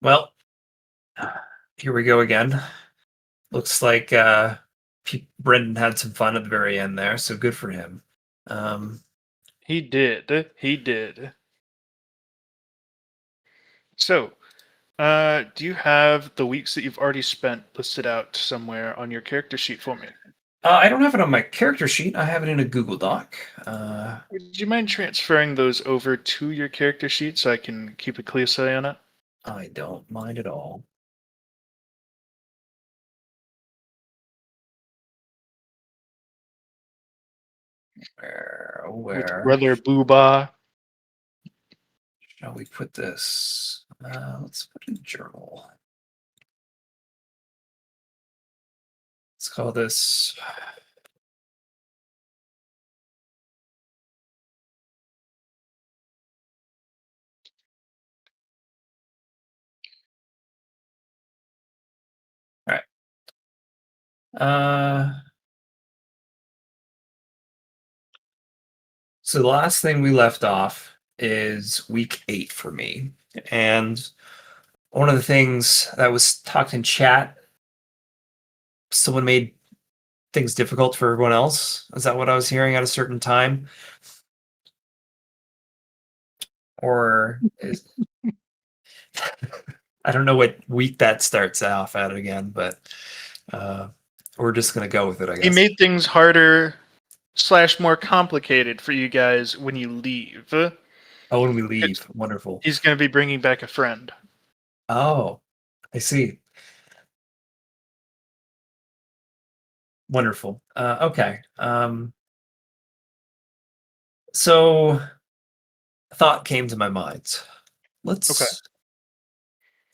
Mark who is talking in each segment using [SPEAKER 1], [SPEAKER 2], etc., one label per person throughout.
[SPEAKER 1] Well, here we go again. Looks like Brendan had some fun at the very end there, so good for him. Um,
[SPEAKER 2] He did. He did. So, do you have the weeks that you've already spent listed out somewhere on your character sheet for me?
[SPEAKER 1] I don't have it on my character sheet. I have it in a Google Doc.
[SPEAKER 2] Would you mind transferring those over to your character sheet so I can keep a close eye on it?
[SPEAKER 1] I don't mind at all.
[SPEAKER 2] With
[SPEAKER 1] Where
[SPEAKER 2] Brother Booba.
[SPEAKER 1] shall we put this? Let's put in journal. Let's call this. All right. So the last thing we left off is week 8 for me, and one of the things that was talked in chat, someone made things difficult for everyone else. Is that what I was hearing at a certain time? Or is I don't know what week that starts off at again, but we're just gonna go with it, I
[SPEAKER 2] He
[SPEAKER 1] guess.
[SPEAKER 2] made things harder slash more complicated for you guys when you leave.
[SPEAKER 1] Oh, when we leave, wonderful.
[SPEAKER 2] He's going to be bringing back a friend.
[SPEAKER 1] Oh, I see. Wonderful. Okay. So a thought came to my mind.
[SPEAKER 2] Okay.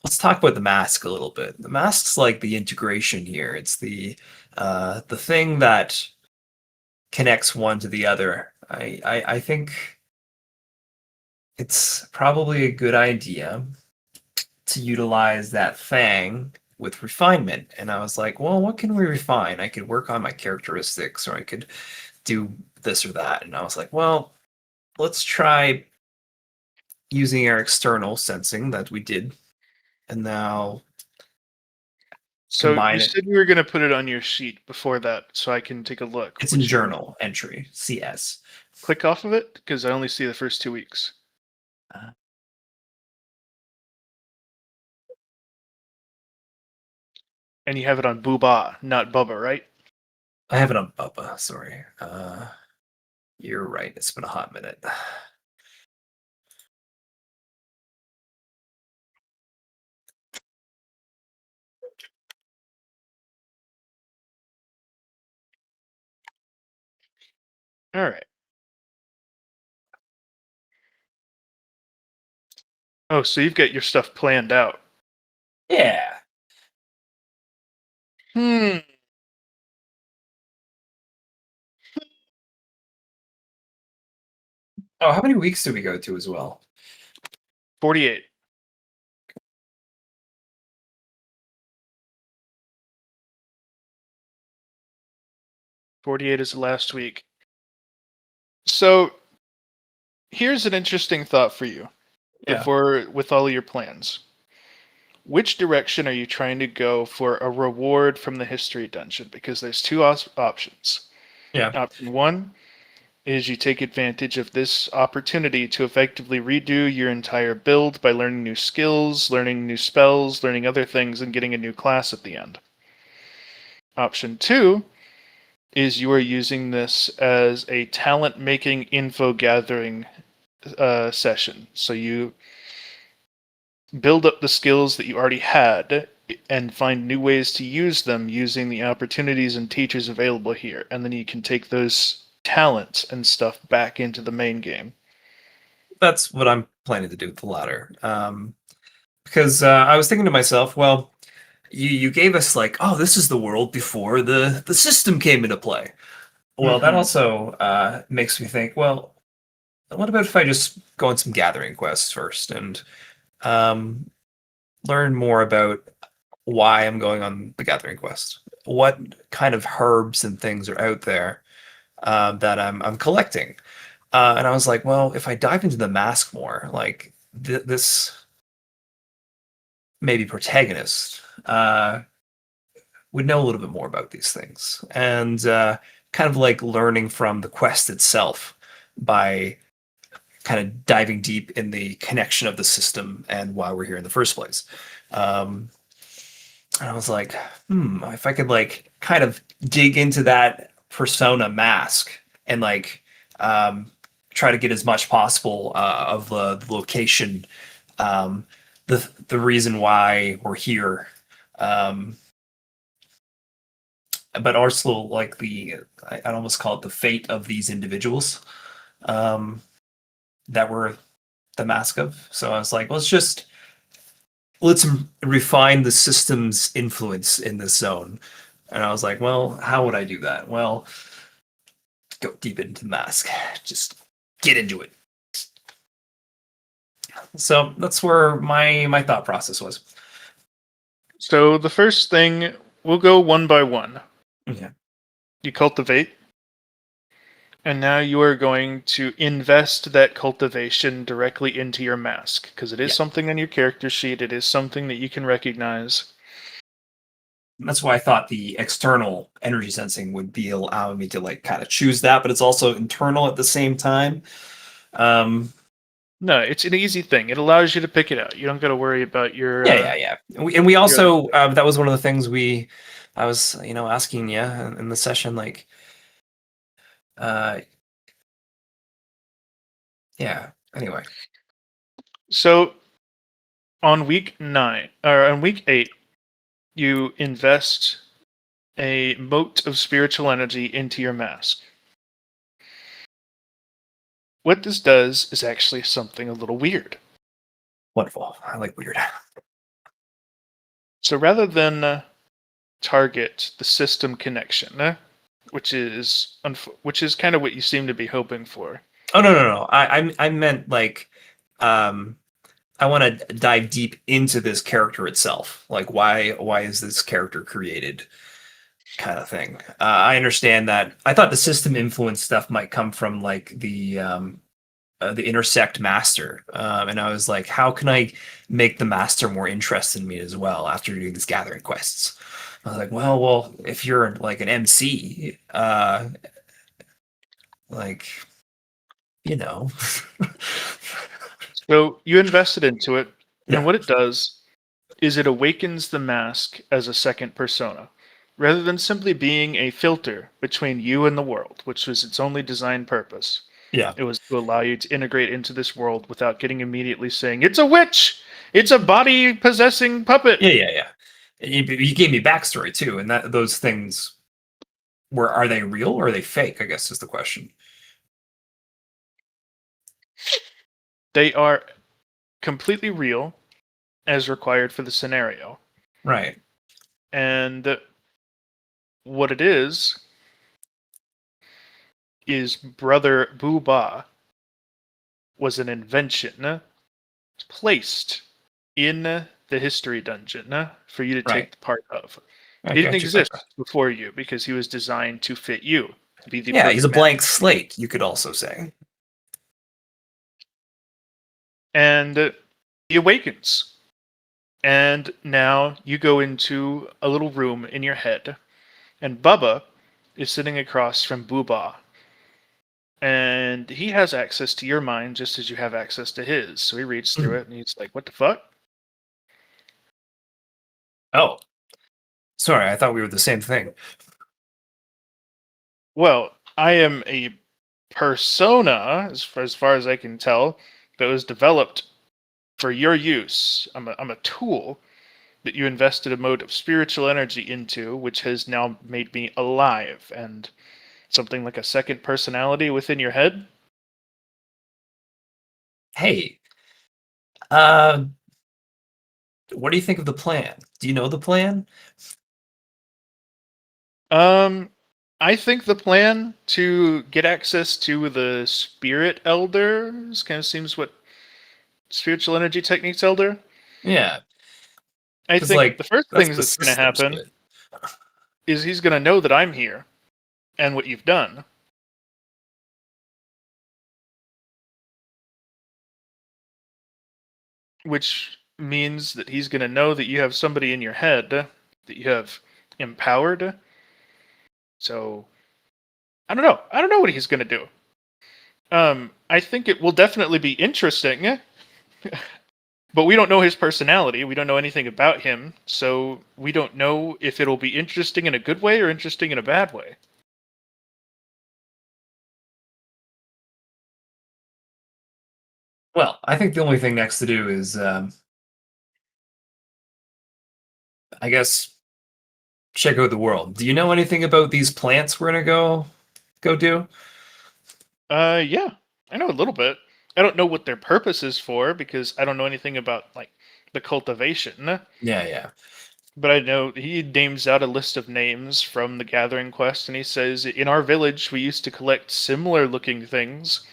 [SPEAKER 1] Let's talk about the mask a little bit. The mask's like the integration here. It's the thing that connects one to the other. I think it's probably a good idea to utilize that thing with refinement. And I was like, well, what can we refine? I could work on my characteristics, or I could do this or that. And I was like, well, let's try using our external sensing that we did, and now
[SPEAKER 2] So
[SPEAKER 1] combine
[SPEAKER 2] you
[SPEAKER 1] it.
[SPEAKER 2] said you were going to put it on your sheet before that so I can take a look.
[SPEAKER 1] It's in
[SPEAKER 2] Would you
[SPEAKER 1] journal entry, CS.
[SPEAKER 2] click off of it? Because I only see the first 2 weeks.
[SPEAKER 1] Uh,
[SPEAKER 2] And you have it on Booba, not Bubba, right?
[SPEAKER 1] I have it on Bubba, sorry. You're right, it's been a hot minute.
[SPEAKER 2] All right. Oh, so you've got your stuff planned out.
[SPEAKER 1] Yeah.
[SPEAKER 2] Hmm.
[SPEAKER 1] Oh, how many weeks do we go to as well?
[SPEAKER 2] 48. 48 is the last week. So here's an interesting thought for you
[SPEAKER 1] Yeah.
[SPEAKER 2] before with all your plans. Which direction are you trying to go for a reward from the history dungeon? Because there's two options.
[SPEAKER 1] Yeah.
[SPEAKER 2] Option one is you take advantage of this opportunity to effectively redo your entire build by learning new skills, learning new spells, learning other things, and getting a new class at the end. Option two is you are using this as a talent making info gathering session. So you build up the skills that you already had and find new ways to use them using the opportunities and teachers available here. And then you can take those talents and stuff back into the main game.
[SPEAKER 1] That's what I'm planning to do with the latter. Because I was thinking to myself, well, you gave us like, oh, this is the world before the system came into play. Well, that
[SPEAKER 2] Mm-hmm.
[SPEAKER 1] also makes me think, well, what about if I just go on some gathering quests first and um, learn more about why I'm going on the gathering quest? What kind of herbs and things are out there that I'm collecting? And I was like, well, if I dive into the mask more, like this maybe protagonist would know a little bit more about these things, and kind of like learning from the quest itself by kind of diving deep in the connection of the system and why we're here in the first place. And I was like, if I could like kind of dig into that persona mask and like try to get as much possible of the location, the reason why we're here, um, but also like I'd almost call it the fate of these individuals um, that were the mask of. So I was like, let's refine the system's influence in this zone. And I was like, well, how would I do that? Well, go deep into the mask. Just get into it. So that's where my thought process was.
[SPEAKER 2] So the first thing, we'll go one by one.
[SPEAKER 1] Yeah.
[SPEAKER 2] You cultivate, and now you are going to invest that cultivation directly into your mask, because it is
[SPEAKER 1] Yeah.
[SPEAKER 2] something on your character sheet. It is something that you can recognize.
[SPEAKER 1] And that's why I thought the external energy sensing would be allowing me to like kind of choose that, but it's also internal at the same time.
[SPEAKER 2] No, it's an easy thing. It allows you to pick it out. You don't got to worry about your.
[SPEAKER 1] Yeah. And we also that was one of the things I was asking you in the session, like uh yeah. Anyway.
[SPEAKER 2] So on week 9 or on week 8, you invest a mote of spiritual energy into your mask. What this does is actually something a little weird.
[SPEAKER 1] Wonderful. I like weird.
[SPEAKER 2] So rather than target the system connection, which is kind of what you seem to be hoping for.
[SPEAKER 1] Oh no. I meant like I want to dive deep into this character itself. Like why is this character created? Kind of thing. I understand that. I thought the system influence stuff might come from like the intersect master, and I was like, how can I make the master more interested in me as well after doing these gathering quests? I was like, well, if you're like an MC, like you know,
[SPEAKER 2] So you invested into it, and
[SPEAKER 1] yeah,
[SPEAKER 2] what it does is it awakens the mask as a second persona. Rather than simply being a filter between you and the world, which was its only design purpose,
[SPEAKER 1] yeah,
[SPEAKER 2] it was to allow you to integrate into this world without getting immediately saying, "It's a witch! It's a body possessing puppet!"
[SPEAKER 1] yeah. You gave me backstory too, and that those things are they real or are they fake? I guess is the question.
[SPEAKER 2] They are completely real as required for the scenario.
[SPEAKER 1] Right.
[SPEAKER 2] And what it is Brother Booba was an invention placed in the history dungeon for you to
[SPEAKER 1] Right.
[SPEAKER 2] take part of.
[SPEAKER 1] I
[SPEAKER 2] He didn't
[SPEAKER 1] got you.
[SPEAKER 2] exist before you because he was designed to fit you, to be the
[SPEAKER 1] Yeah, he's a
[SPEAKER 2] perfect match.
[SPEAKER 1] blank slate, you could also say.
[SPEAKER 2] And he awakens. And now you go into a little room in your head, and Bubba is sitting across from Booba. And he has access to your mind just as you have access to his. So he reads through it and he's like, "What the fuck?"
[SPEAKER 1] Oh, sorry, I thought we were the same thing.
[SPEAKER 2] Well, I am a persona, as far as I can tell, that was developed for your use. I'm a tool that you invested a mode of spiritual energy into, which has now made me alive and something like a second personality within your head.
[SPEAKER 1] Hey, what do you think of the plan? Do you know the plan?
[SPEAKER 2] Um, I think the plan to get access to the spirit elders kind of seems what spiritual energy techniques elder.
[SPEAKER 1] Yeah,
[SPEAKER 2] I
[SPEAKER 1] because
[SPEAKER 2] think
[SPEAKER 1] like
[SPEAKER 2] the first
[SPEAKER 1] that's
[SPEAKER 2] thing
[SPEAKER 1] the
[SPEAKER 2] that's going to
[SPEAKER 1] system's
[SPEAKER 2] happen
[SPEAKER 1] good.
[SPEAKER 2] is he's going to know that I'm here and what you've done. Which means that he's going to know that you have somebody in your head that you have empowered. So I don't know. I don't know what he's going to do. I think it will definitely be interesting, but we don't know his personality. We don't know anything about him, so we don't know if it'll be interesting in a good way or interesting in a bad way.
[SPEAKER 1] Well, I think the only thing next to do is, I guess, check out the world. Do you know anything about these plants we're gonna go do?
[SPEAKER 2] Yeah, I know a little bit. I don't know what their purpose is for because I don't know anything about like the cultivation.
[SPEAKER 1] Yeah, yeah.
[SPEAKER 2] But I know he names out a list of names from the Gathering Quest, and he says, in our village, we used to collect similar looking things,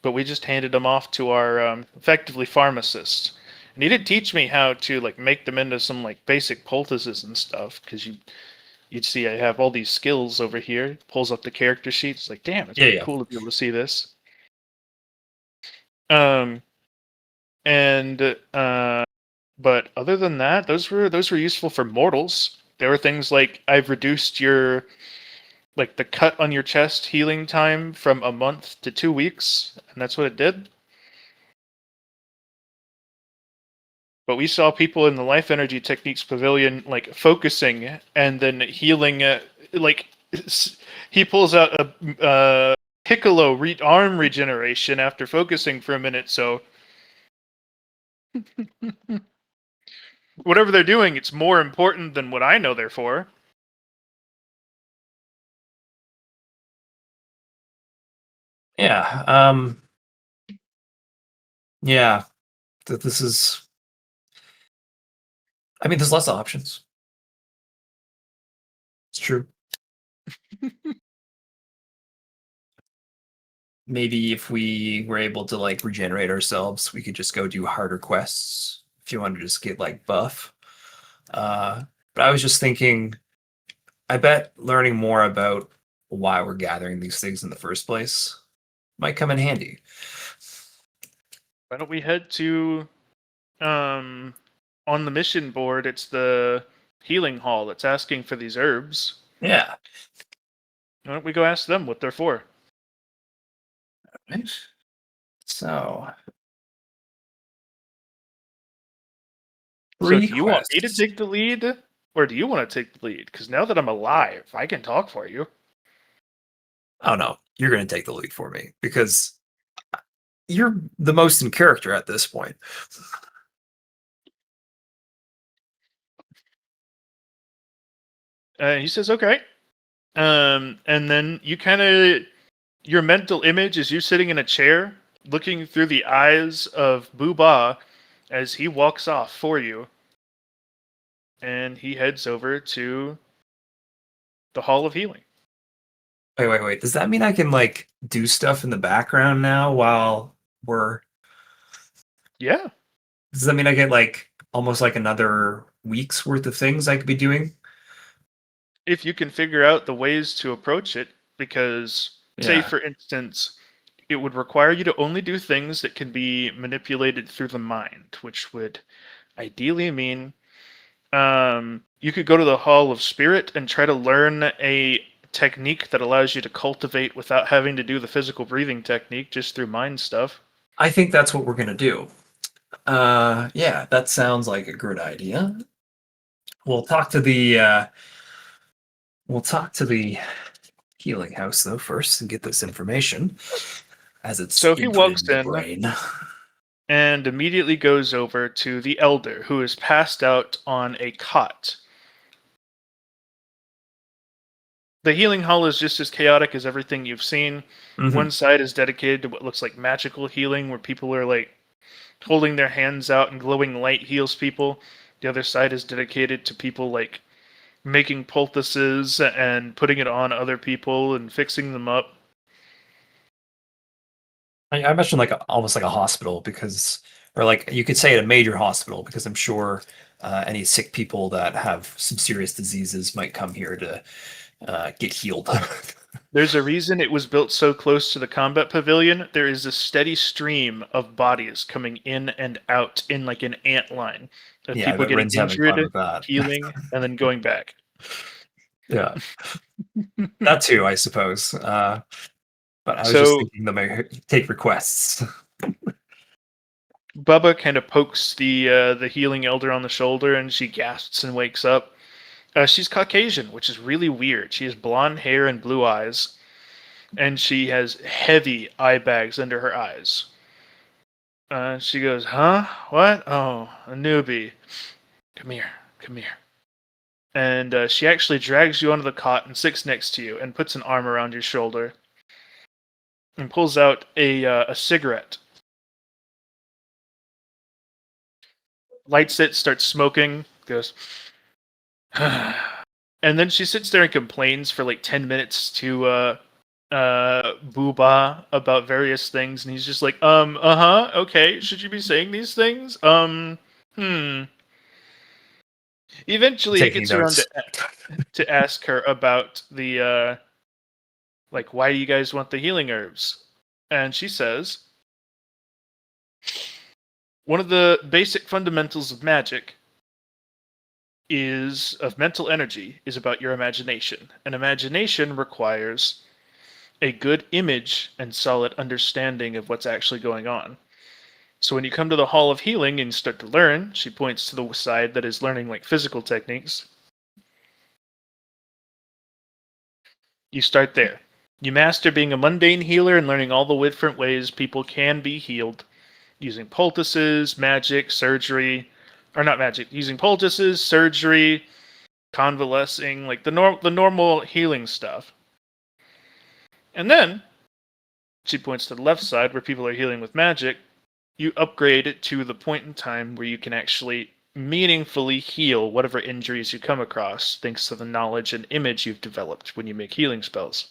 [SPEAKER 2] but we just handed them off to our effectively pharmacist. And he did teach me how to like make them into some like basic poultices and stuff, because you'd see I have all these skills over here. Pulls up the character sheet. It's like, damn, it's
[SPEAKER 1] Yeah,
[SPEAKER 2] pretty
[SPEAKER 1] yeah.
[SPEAKER 2] cool to be able to see this. Um, and But other than that, those were useful for mortals. There were things like I've reduced your like the cut on your chest healing time from a month to 2 weeks, and that's what it did. But we saw people in the Life Energy Techniques Pavilion like focusing and then healing. Like he pulls out a Piccolo arm regeneration after focusing for a minute. So whatever they're doing, it's more important than what I know they're for.
[SPEAKER 1] Yeah. Yeah. That this is. I mean, there's less options. It's true. Maybe if we were able to like regenerate ourselves, we could just go do harder quests. If you wanted to just get like buff. But I was just thinking, I bet learning more about why we're gathering these things in the first place might come in handy.
[SPEAKER 2] Why don't we head to um on the mission board? It's the healing hall that's asking for these herbs.
[SPEAKER 1] Yeah.
[SPEAKER 2] Why don't we go ask them what they're for?
[SPEAKER 1] Right. So,
[SPEAKER 2] So do you want me to
[SPEAKER 1] requests.
[SPEAKER 2] take the lead, or do you want to take the lead? Because now that I'm alive, I can talk for you.
[SPEAKER 1] Oh no, you're going to take the lead for me because you're the most in character at this point.
[SPEAKER 2] He says, "Okay." And then you kind of your mental image is you sitting in a chair, looking through the eyes of Booba as he walks off for you, and he heads over to the Hall of Healing.
[SPEAKER 1] Wait. Does that mean I can like do stuff in the background now while we're?
[SPEAKER 2] Yeah.
[SPEAKER 1] Does that mean I get like almost like another week's worth of things I could be doing?
[SPEAKER 2] If you can figure out the ways to approach it, because, say,
[SPEAKER 1] Yeah.
[SPEAKER 2] for instance, it would require you to only do things that can be manipulated through the mind, which would ideally mean you could go to the Hall of Spirit and try to learn a technique that allows you to cultivate without having to do the physical breathing technique just through mind stuff.
[SPEAKER 1] I think that's what we're gonna do. Yeah, that sounds like a good idea. We'll talk to the healing house though first and get this information as it's
[SPEAKER 2] So he
[SPEAKER 1] inputted
[SPEAKER 2] walks
[SPEAKER 1] in the
[SPEAKER 2] in
[SPEAKER 1] brain.
[SPEAKER 2] and immediately goes over to the elder who is passed out on a cot. The healing hall is just as chaotic as everything you've seen.
[SPEAKER 1] Mhm.
[SPEAKER 2] One side is dedicated to what looks like magical healing, where people are like holding their hands out and glowing light heals people. The other side is dedicated to people like making poultices and putting it on other people and fixing them up.
[SPEAKER 1] I imagine like almost like a hospital because, or like you could say at a major hospital because I'm sure any sick people that have some serious diseases might come here to get healed.
[SPEAKER 2] There's a reason it was built so close to the combat pavilion. There is a steady stream of bodies coming in and out in like an ant line of
[SPEAKER 1] Yeah, I
[SPEAKER 2] people
[SPEAKER 1] bet
[SPEAKER 2] getting
[SPEAKER 1] Rin's having fun
[SPEAKER 2] injured,
[SPEAKER 1] with that.
[SPEAKER 2] healing, and then going back.
[SPEAKER 1] Yeah, that too, I suppose. But I was just
[SPEAKER 2] So
[SPEAKER 1] thinking that might take requests.
[SPEAKER 2] Bubba kind of pokes the healing elder on the shoulder, and she gasps and wakes up. She's Caucasian, which is really weird. She has blonde hair and blue eyes, and she has heavy eye bags under her eyes. She goes, "Huh? What? Oh, a newbie. Come here, come here." And she actually drags you onto the cot and sits next to you and puts an arm around your shoulder and pulls out a cigarette, lights it, starts smoking, goes, and then she sits there and complains for like 10 minutes to Booba about various things, and he's just like, okay, should you be saying these things? Eventually, he
[SPEAKER 1] Taking
[SPEAKER 2] gets around
[SPEAKER 1] notes.
[SPEAKER 2] to ask her about the like, why do you guys want the healing herbs? And she says, one of the basic fundamentals of magic is of mental energy is about your imagination. And imagination requires a good image and solid understanding of what's actually going on. So when you come to the Hall of Healing and start to learn, she points to the side that is learning like physical techniques. You start there. You master being a mundane healer and learning all the different ways people can be healed using poultices, magic, surgery, or not magic, using poultices, surgery, convalescing, like the normal healing stuff. And then she points to the left side where people are healing with magic. You upgrade it to the point in time where you can actually meaningfully heal whatever injuries you come across, thanks to the knowledge and image you've developed when you make healing spells.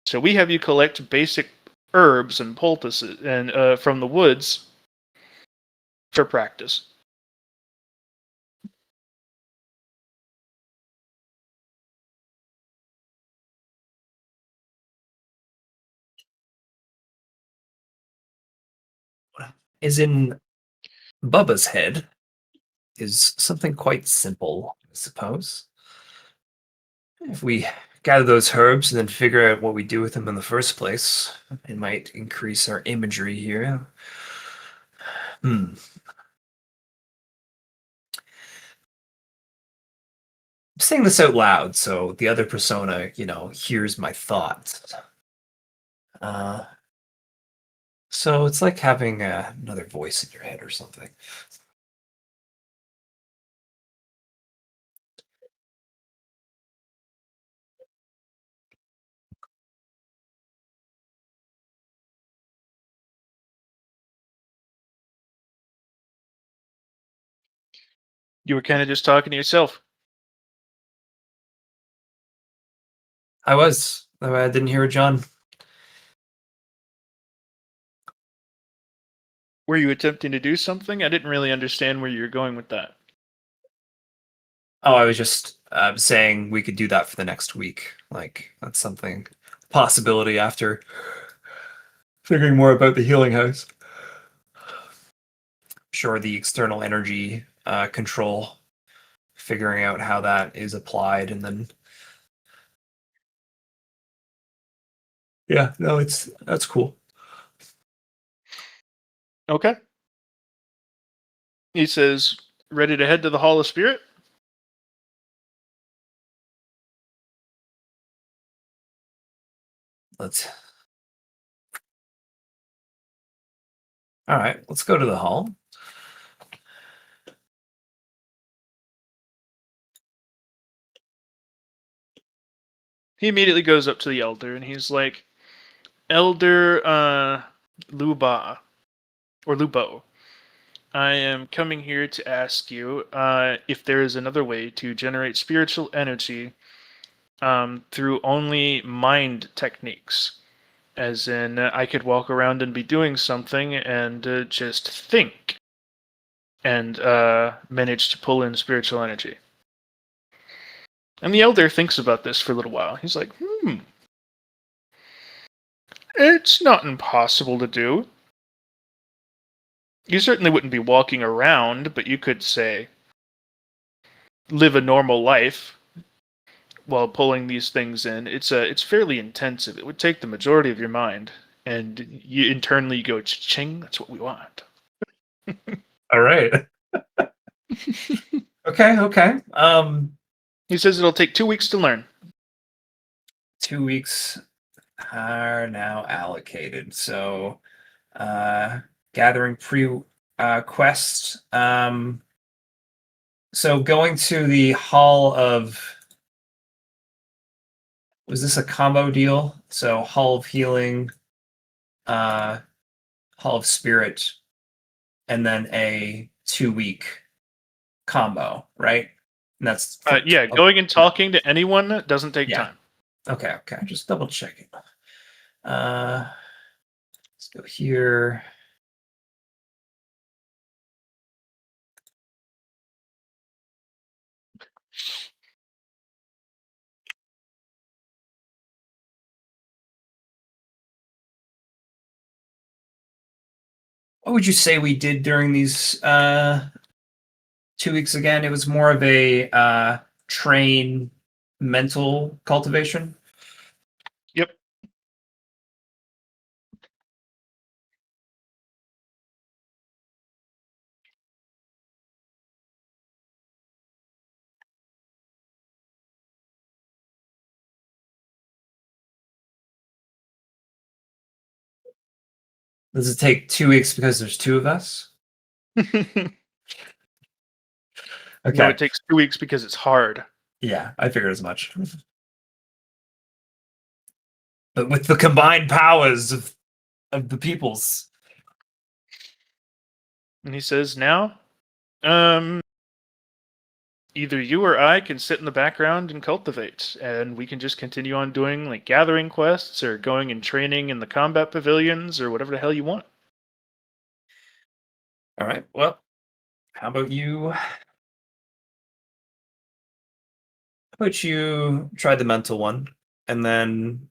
[SPEAKER 2] So we have you collect basic herbs and poultices and from the woods for practice.
[SPEAKER 1] Is in Bubba's head is something quite simple, I suppose. If we gather those herbs and then figure out what we do with them in the first place, it might increase our imagery here. Hmm. I'm saying this out loud so the other persona, hears my thoughts. Uh, so it's like having another voice in your head or something.
[SPEAKER 2] You were kind of just talking to yourself.
[SPEAKER 1] I was. I didn't hear it, John.
[SPEAKER 2] Were you attempting to do something? I didn't really understand where you were going with that.
[SPEAKER 1] Oh, I was just saying we could do that for the next week. Like, that's something, possibility after figuring more about the healing house. Sure, the external energy control, figuring out how that is applied, and then yeah, no, that's cool.
[SPEAKER 2] Okay. He says, ready to head to the Hall of Spirit?
[SPEAKER 1] Let's. All right, let's go to the hall.
[SPEAKER 2] He immediately goes up to the elder and he's like, Elder Luba, or Lubo, I am coming here to ask you if there is another way to generate spiritual energy through only mind techniques. As in, I could walk around and be doing something and just think and manage to pull in spiritual energy. And the elder thinks about this for a little while. He's like, it's not impossible to do. You certainly wouldn't be walking around, but you could, say, live a normal life while pulling these things in. It's fairly intensive. It would take the majority of your mind, and you internally go, ching, that's what we want.
[SPEAKER 1] All right. Okay.
[SPEAKER 2] He says it'll take 2 weeks to learn.
[SPEAKER 1] 2 weeks are now allocated. So, gathering quest. So going to the Hall of, was this a combo deal? So Hall of Healing, Hall of Spirit, and then a 2-week combo, right? And that's
[SPEAKER 2] Yeah, going and talking to anyone doesn't take time.
[SPEAKER 1] Okay. Just double checking. Let's go here. What would you say we did during these 2 weeks again? It was more of a train mental cultivation.
[SPEAKER 2] Yep.
[SPEAKER 1] Does it take 2 weeks because there's two of us? Okay.
[SPEAKER 2] No, it takes 2 weeks because it's hard.
[SPEAKER 1] Yeah, I figured as much. But with the combined powers of the peoples.
[SPEAKER 2] And he says, now, either you or I can sit in the background and cultivate, and we can just continue on doing like gathering quests or going and training in the combat pavilions or whatever the hell you want.
[SPEAKER 1] All right. Well, how about you? How about you try the mental one, and then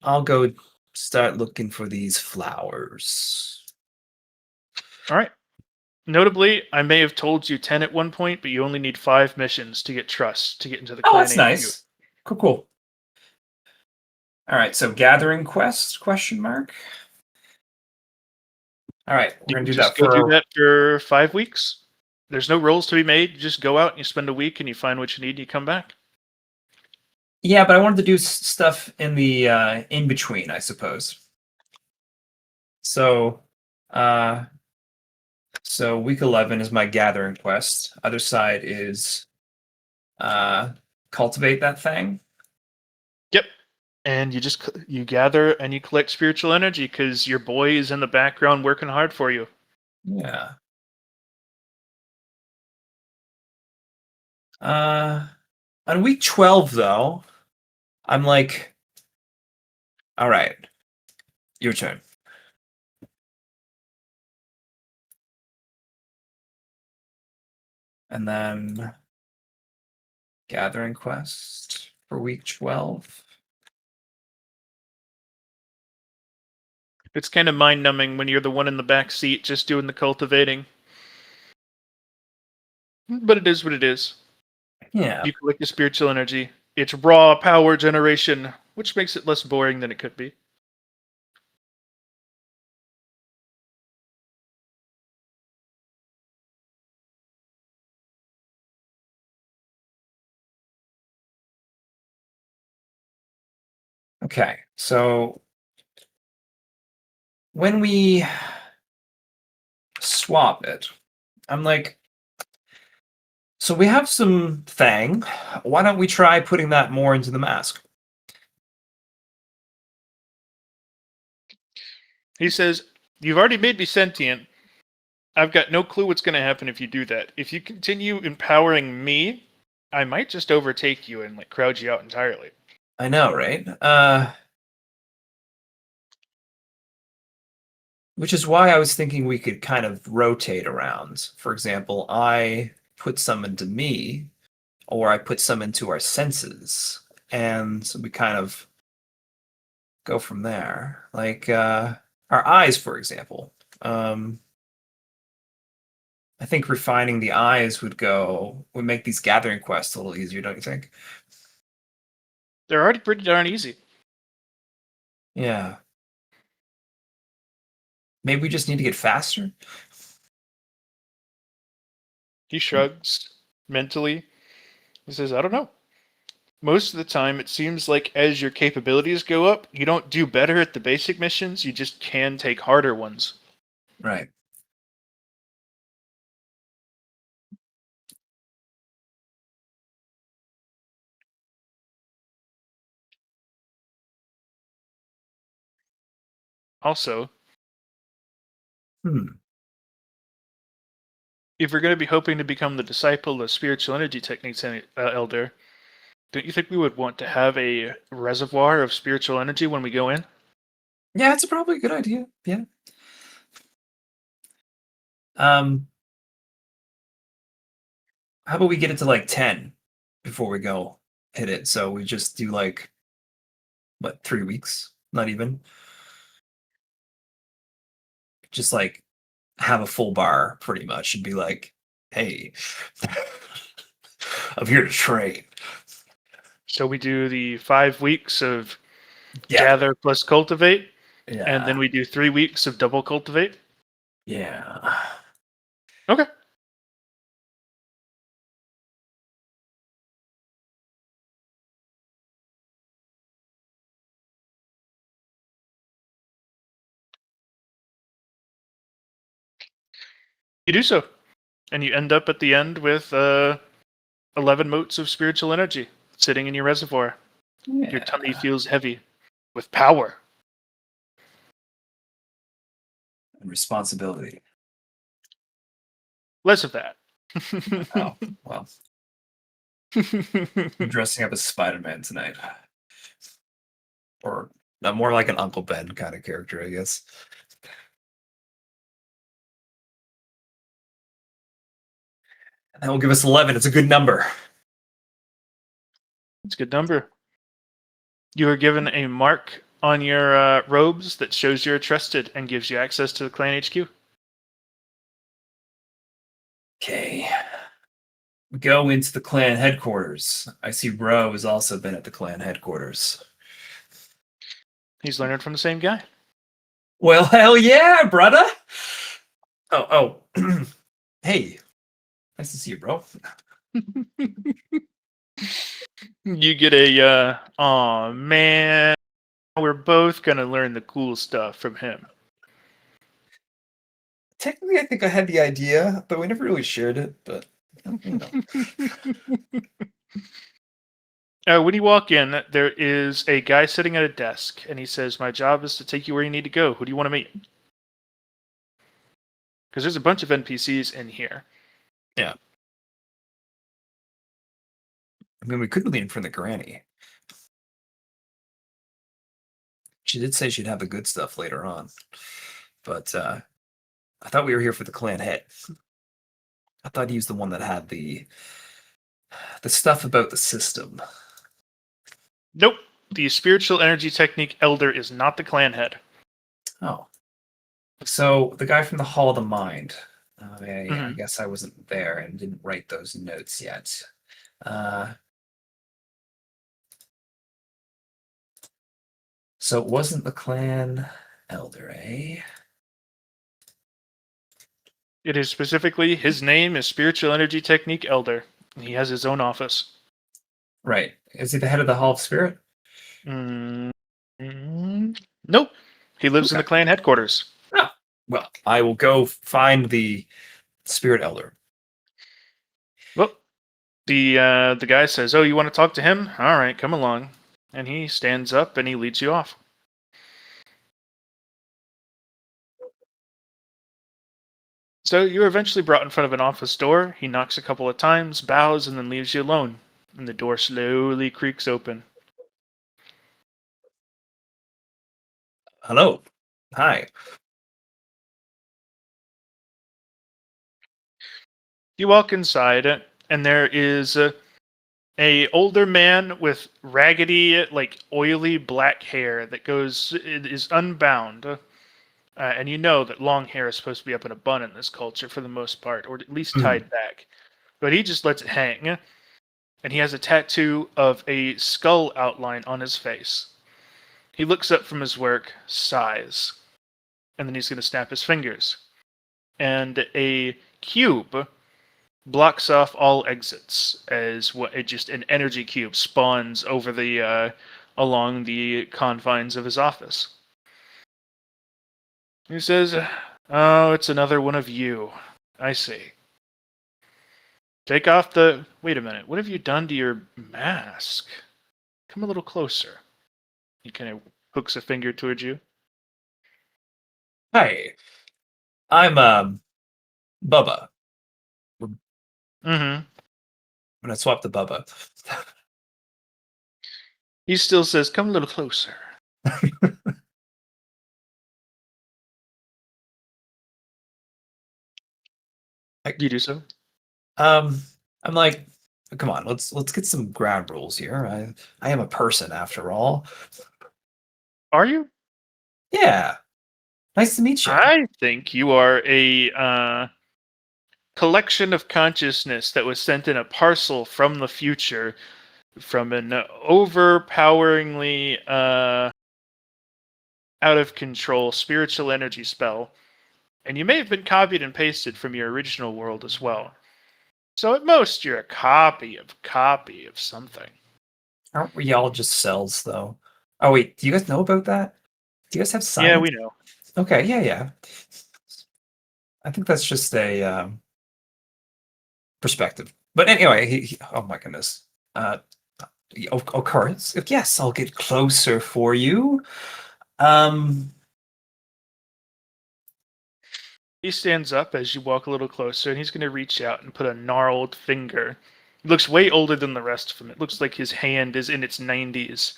[SPEAKER 1] I'll go start looking for these flowers.
[SPEAKER 2] All right. Notably, I may have told you 10 at one point, but you only need 5 missions to get trust to get into the
[SPEAKER 1] Oh,
[SPEAKER 2] clan
[SPEAKER 1] that's
[SPEAKER 2] HQ.
[SPEAKER 1] nice. Cool. All right, so gathering quest ? All right, we're
[SPEAKER 2] You
[SPEAKER 1] gonna
[SPEAKER 2] can
[SPEAKER 1] do
[SPEAKER 2] just
[SPEAKER 1] that
[SPEAKER 2] go do
[SPEAKER 1] for
[SPEAKER 2] that for 5 weeks. There's no rolls to be made. You just go out and you spend a week and you find what you need and you come back.
[SPEAKER 1] yeah, but I wanted to do stuff in the in between, I suppose. So, so week 11 is my gathering quest. Other side is cultivate that thing.
[SPEAKER 2] Yep. And you gather and you collect spiritual energy because your boy is in the background working hard for you.
[SPEAKER 1] Yeah. On week 12 though, I'm like, all right, your turn. And then gathering quest for week 12.
[SPEAKER 2] It's kind of mind numbing when you're the one in the back seat just doing the cultivating. But it is what it is.
[SPEAKER 1] Yeah.
[SPEAKER 2] You collect your spiritual energy. It's raw power generation, which makes it less boring than it could be.
[SPEAKER 1] Okay, so when we swap it, I'm like, so we have some Fang. Why don't we try putting that more into the mask?
[SPEAKER 2] He says, "You've already made me sentient. I've got no clue what's going to happen if you do that. If you continue empowering me, I might just overtake you and like crowd you out entirely."
[SPEAKER 1] I know, right? Which is why I was thinking we could kind of rotate around. For example, I put some into me, or I put some into our senses, and we kind of go from there. Like our eyes, for example. I think refining the eyes would make these gathering quests a little easier, don't you think?
[SPEAKER 2] They're already pretty darn easy.
[SPEAKER 1] Yeah. Maybe we just need to get faster.
[SPEAKER 2] He shrugs mentally. He says, I don't know. Most of the time, it seems like as your capabilities go up, you don't do better at the basic missions, you just can take harder ones.
[SPEAKER 1] Right.
[SPEAKER 2] Also,
[SPEAKER 1] Hmm.
[SPEAKER 2] if we're going to be hoping to become the disciple of spiritual energy techniques, Elder, don't you think we would want to have a reservoir of spiritual energy when we go in?
[SPEAKER 1] Yeah, it's probably a good idea. Yeah. Um, how about we get it to like 10 before we go hit it? So we just do like what, 3 weeks? Not even. Just like have a full bar pretty much and be like, hey, I'm here to train.
[SPEAKER 2] So we do the 5 weeks of
[SPEAKER 1] Yeah.
[SPEAKER 2] gather plus cultivate,
[SPEAKER 1] Yeah.
[SPEAKER 2] and then we do 3 weeks of double cultivate.
[SPEAKER 1] Yeah.
[SPEAKER 2] Okay. You do so. And you end up at the end with 11 motes of spiritual energy sitting in your reservoir. Your tummy feels heavy with power.
[SPEAKER 1] And responsibility.
[SPEAKER 2] Less of that.
[SPEAKER 1] Oh, well. I'm dressing up as Spider-Man tonight. Or more like an Uncle Ben kind of character, I guess. And that will give us 11. It's a good number.
[SPEAKER 2] It's a good number. You are given a mark on your robes that shows you're trusted and gives you access to the clan HQ.
[SPEAKER 1] Okay. We go into the clan headquarters. I see Ro has also been at the clan headquarters.
[SPEAKER 2] He's learning from the same guy.
[SPEAKER 1] Well, hell yeah, brother. Oh. Hey. Nice to see you, bro.
[SPEAKER 2] You get a, aw man, we're both gonna learn the cool stuff from him.
[SPEAKER 1] Technically, I think I had the idea, but we never really shared it. But you know.
[SPEAKER 2] When you walk in, there is a guy sitting at a desk, and he says, "My job is to take you where you need to go. Who do you want to meet?" Because there's a bunch of NPCs in here.
[SPEAKER 1] Yeah. I mean, we could lean from the granny. She did say she'd have the good stuff later on, but I thought we were here for the clan head. I thought he was the one that had the stuff about the system.
[SPEAKER 2] Nope. The spiritual energy technique elder is not the clan head.
[SPEAKER 1] Oh. So the guy from the Hall of the Mind. I
[SPEAKER 2] Mhm.
[SPEAKER 1] guess I wasn't there and didn't write those notes yet. So it wasn't the clan elder, eh?
[SPEAKER 2] It is specifically his name is spiritual energy technique elder. He has his own office.
[SPEAKER 1] Right. Is he the head of the Hall of Spirit?
[SPEAKER 2] Nope. He lives in
[SPEAKER 1] Okay.
[SPEAKER 2] the clan headquarters.
[SPEAKER 1] Oh, well, I will go find the Spirit Elder.
[SPEAKER 2] Well, the guy says, "Oh, you want to talk to him? All right, come along." And he stands up and he leads you off. So you're eventually brought in front of an office door. He knocks a couple of times, bows, and then leaves you alone. And the door slowly creaks open.
[SPEAKER 1] Hello. Hi.
[SPEAKER 2] You walk inside, and there is A older man with raggedy, like oily black hair that is unbound. And you know that long hair is supposed to be up in a bun in this culture for the most part, or at least
[SPEAKER 1] Mhm.
[SPEAKER 2] tied back. But he just lets it hang. And he has a tattoo of a skull outline on his face. He looks up from his work, sighs, and then he's going to snap his fingers. And a cube blocks off all exits as what it just an energy cube spawns over the along the confines of his office. He says, "Oh, it's another one of you. I see. Take off the. Wait a minute. What have you done to your mask? Come a little closer." He kind of hooks a finger towards you.
[SPEAKER 1] Hi, I'm Bubba. I'm
[SPEAKER 2] Mm-hmm.
[SPEAKER 1] gonna swap the Bubba.
[SPEAKER 2] He still says, "Come a little closer."
[SPEAKER 1] I,
[SPEAKER 2] You do so.
[SPEAKER 1] um, I'm like, come on, let's get some ground rules here. I am a person after all.
[SPEAKER 2] Are you?
[SPEAKER 1] Yeah, nice to meet you.
[SPEAKER 2] I think you are a collection of consciousness that was sent in a parcel from the future from an overpoweringly out of control spiritual energy spell. And you may have been copied and pasted from your original world as well. So at most, you're a copy of something.
[SPEAKER 1] Aren't we all just cells, though? Oh wait, do you guys know about that? Do you guys have
[SPEAKER 2] Yeah,
[SPEAKER 1] science?
[SPEAKER 2] we know.
[SPEAKER 1] Okay, yeah, yeah. I think that's just a perspective. But anyway, oh my goodness. Uh, of course, yes, I'll get closer for you. Um,
[SPEAKER 2] He stands up as you walk a little closer, and he's going to reach out and put a gnarled finger. He looks way older than the rest of him. It looks like his hand is in its 90s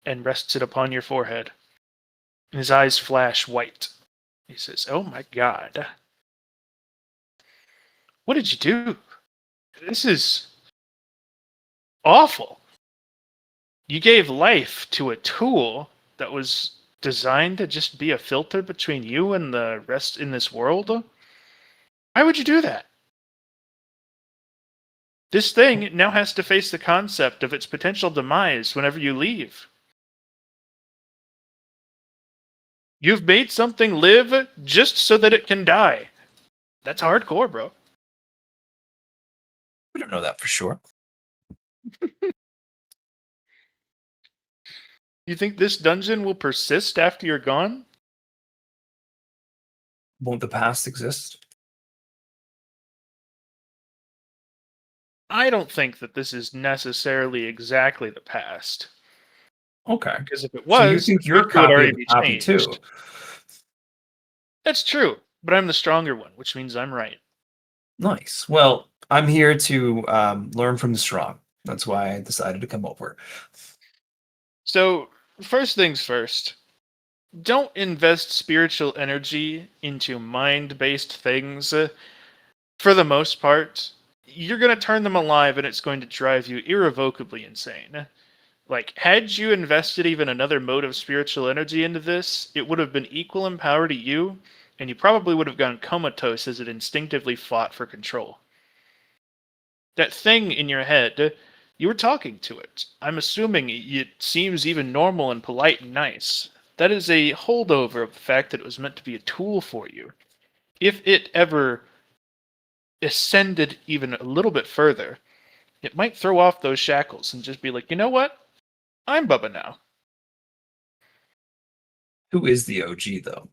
[SPEAKER 2] and rests it upon your forehead. And his eyes flash white. He says, "Oh my god. What did you do? This is awful. You gave life to a tool that was designed to just be a filter between you and the rest in this world. Why would you do that? This thing now has to face the concept of its potential demise whenever you leave. You've made something live just so that it can die. That's hardcore, bro."
[SPEAKER 1] we don't know that for sure.
[SPEAKER 2] You think this dungeon will persist after you're gone?
[SPEAKER 1] Won't the past exist?
[SPEAKER 2] I don't think that this is necessarily exactly the past.
[SPEAKER 1] Okay.
[SPEAKER 2] Because if it
[SPEAKER 1] So you
[SPEAKER 2] was, the
[SPEAKER 1] think you're a
[SPEAKER 2] future would
[SPEAKER 1] copy of
[SPEAKER 2] already
[SPEAKER 1] a
[SPEAKER 2] be
[SPEAKER 1] copy too?
[SPEAKER 2] changed. That's true, but I'm the stronger one, which means I'm right.
[SPEAKER 1] Nice. Well, I'm here to learn from the strong. That's why I decided to come over.
[SPEAKER 2] So, first things first, don't invest spiritual energy into mind based things. For the most part, you're going to turn them alive and it's going to drive you irrevocably insane. Like, had you invested even another mode of spiritual energy into this, it would have been equal in power to you, and you probably would have gone comatose as it instinctively fought for control. That thing in your head, you were talking to it. I'm assuming it seems even normal and polite and nice. That is a holdover of the fact that it was meant to be a tool for you. If it ever ascended even a little bit further, it might throw off those shackles and just be like, you know what? I'm Bubba now.
[SPEAKER 1] Who is the OG though?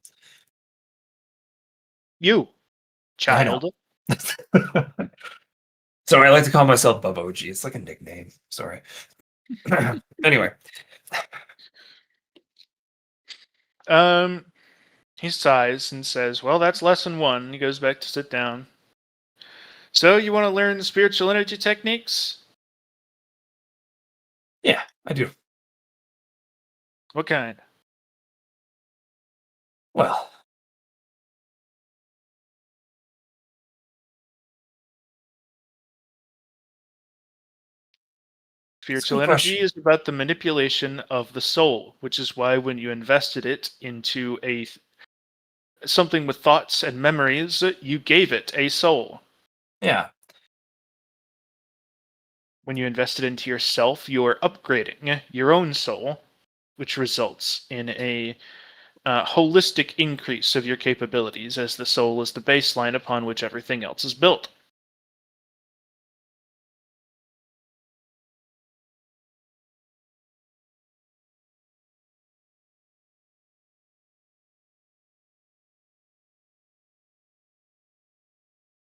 [SPEAKER 2] You,
[SPEAKER 1] I know.
[SPEAKER 2] child.
[SPEAKER 1] Sorry, I like to call myself Bub OG. It's like a nickname. Sorry. Anyway,
[SPEAKER 2] Um, he sighs and says, "Well, that's lesson one." He goes back to sit down. "So, you want to learn spiritual energy techniques?
[SPEAKER 1] yeah, I do.
[SPEAKER 2] What kind?"
[SPEAKER 1] Well,
[SPEAKER 2] Spiritual
[SPEAKER 1] good
[SPEAKER 2] energy
[SPEAKER 1] question.
[SPEAKER 2] is about the manipulation of the soul, which is why when you invested it into something with thoughts and memories, you gave it a soul.
[SPEAKER 1] Yeah.
[SPEAKER 2] When you invest it into yourself, you're upgrading your own soul, which results in a holistic increase of your capabilities, as the soul is the baseline upon which everything else is built.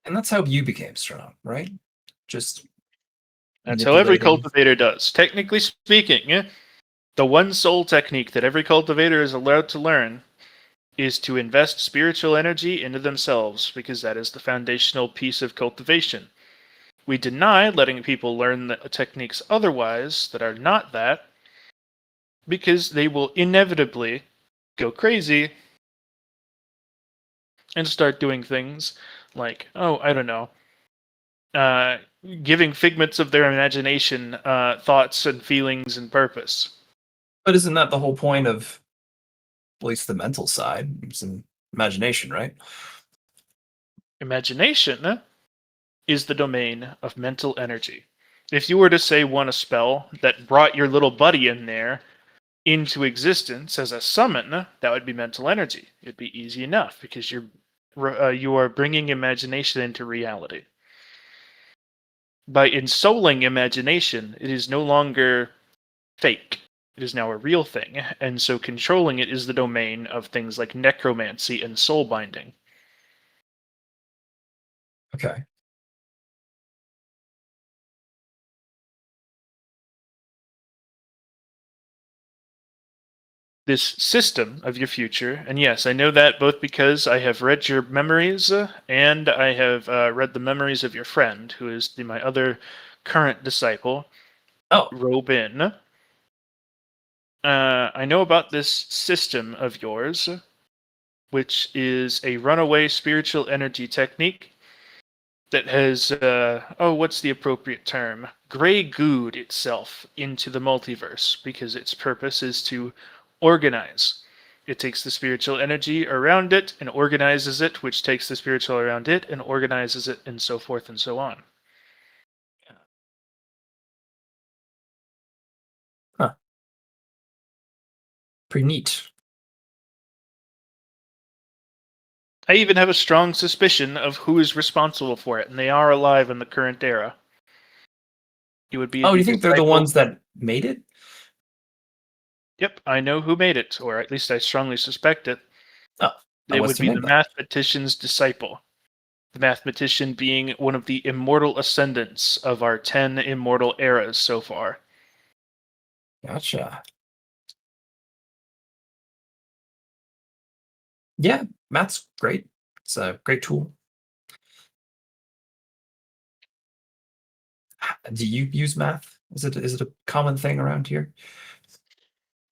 [SPEAKER 1] And that's how you became strong, right? Just
[SPEAKER 2] That's how every
[SPEAKER 1] manipulating.
[SPEAKER 2] cultivator does. Technically speaking, the one soul technique that every cultivator is allowed to learn is to invest spiritual energy into themselves, because that is the foundational piece of cultivation. We deny letting people learn the techniques otherwise that are not that, because they will inevitably go crazy and start doing things like, oh, I don't know, uh, giving figments of their imagination thoughts and feelings and purpose.
[SPEAKER 1] But isn't that the whole point of at least the mental side? It's an imagination, right?
[SPEAKER 2] Imagination is the domain of mental energy. If you were to say want a spell that brought your little buddy in there into existence as a summon, that would be mental energy. It'd be easy enough because you are bringing imagination into reality. By ensouling imagination, it is no longer fake. It is now a real thing, and so controlling it is the domain of things like necromancy and soul binding.
[SPEAKER 1] Okay.
[SPEAKER 2] This system of your future, and yes, I know that both because I have read your memories and I have read the memories of your friend, who is my other current disciple,
[SPEAKER 1] Oh,
[SPEAKER 2] Robin. I know about this system of yours, which is a runaway spiritual energy technique that has, what's the appropriate term? Grey gooed itself into the multiverse because its purpose is to organize. It takes the spiritual energy around it and organizes it, which takes the spiritual around it and organizes it, and so forth and so on.
[SPEAKER 1] huh. Pretty neat.
[SPEAKER 2] I even have a strong suspicion of who is responsible for it, and they are alive in the current era. It would be
[SPEAKER 1] Oh,
[SPEAKER 2] the
[SPEAKER 1] you think they're the
[SPEAKER 2] disciple.
[SPEAKER 1] ones that made it?
[SPEAKER 2] Yep, I know who made it, or at least I strongly suspect it.
[SPEAKER 1] Oh,
[SPEAKER 2] It
[SPEAKER 1] what's
[SPEAKER 2] would
[SPEAKER 1] their
[SPEAKER 2] be the
[SPEAKER 1] name then?
[SPEAKER 2] mathematician's disciple. The mathematician being one of the immortal ascendants of our 10 immortal eras so far.
[SPEAKER 1] Gotcha. Yeah, math's great. It's a great tool. Do you use math? Is it a common thing around here?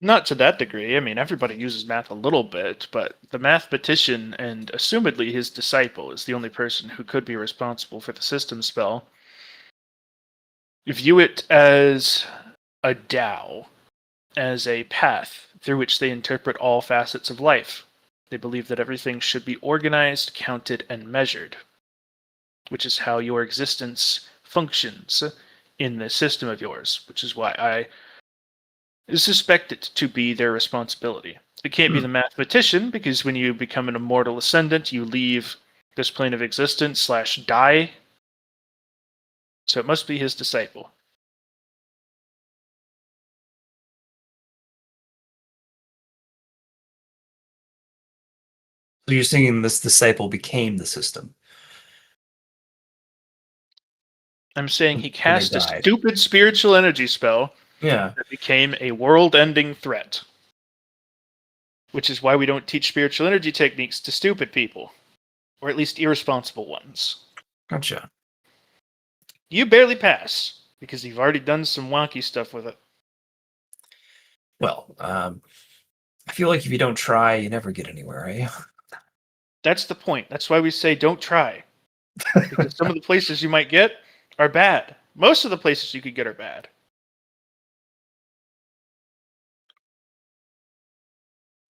[SPEAKER 2] Not to that degree. I mean, everybody uses math a little bit, but the mathematician and assumedly his disciple is the only person who could be responsible for the system spell. View it as a Tao, as a path through which they interpret all facets of life. They believe that everything should be organized, counted, and measured, which is how your existence functions in this system of yours, which is why I suspect it to be their responsibility. It can't be
[SPEAKER 1] Hmm.
[SPEAKER 2] the mathematician, because when you become an immortal ascendant, you leave this plane of existence slash die. So it must be his disciple.
[SPEAKER 1] So you're saying this disciple became the system
[SPEAKER 2] I'm saying he
[SPEAKER 1] when they
[SPEAKER 2] cast a
[SPEAKER 1] died.
[SPEAKER 2] stupid spiritual energy spell
[SPEAKER 1] Yeah.
[SPEAKER 2] that became a world ending threat. Which is why we don't teach spiritual energy techniques to stupid people, or at least irresponsible ones.
[SPEAKER 1] Gotcha.
[SPEAKER 2] You barely pass, because you've already done some wonky stuff with it.
[SPEAKER 1] Well, I feel like if you don't try, you never get anywhere, eh?
[SPEAKER 2] That's the point. That's why we say don't try. Because some of the places you might get are bad. Most of the places you could get are bad.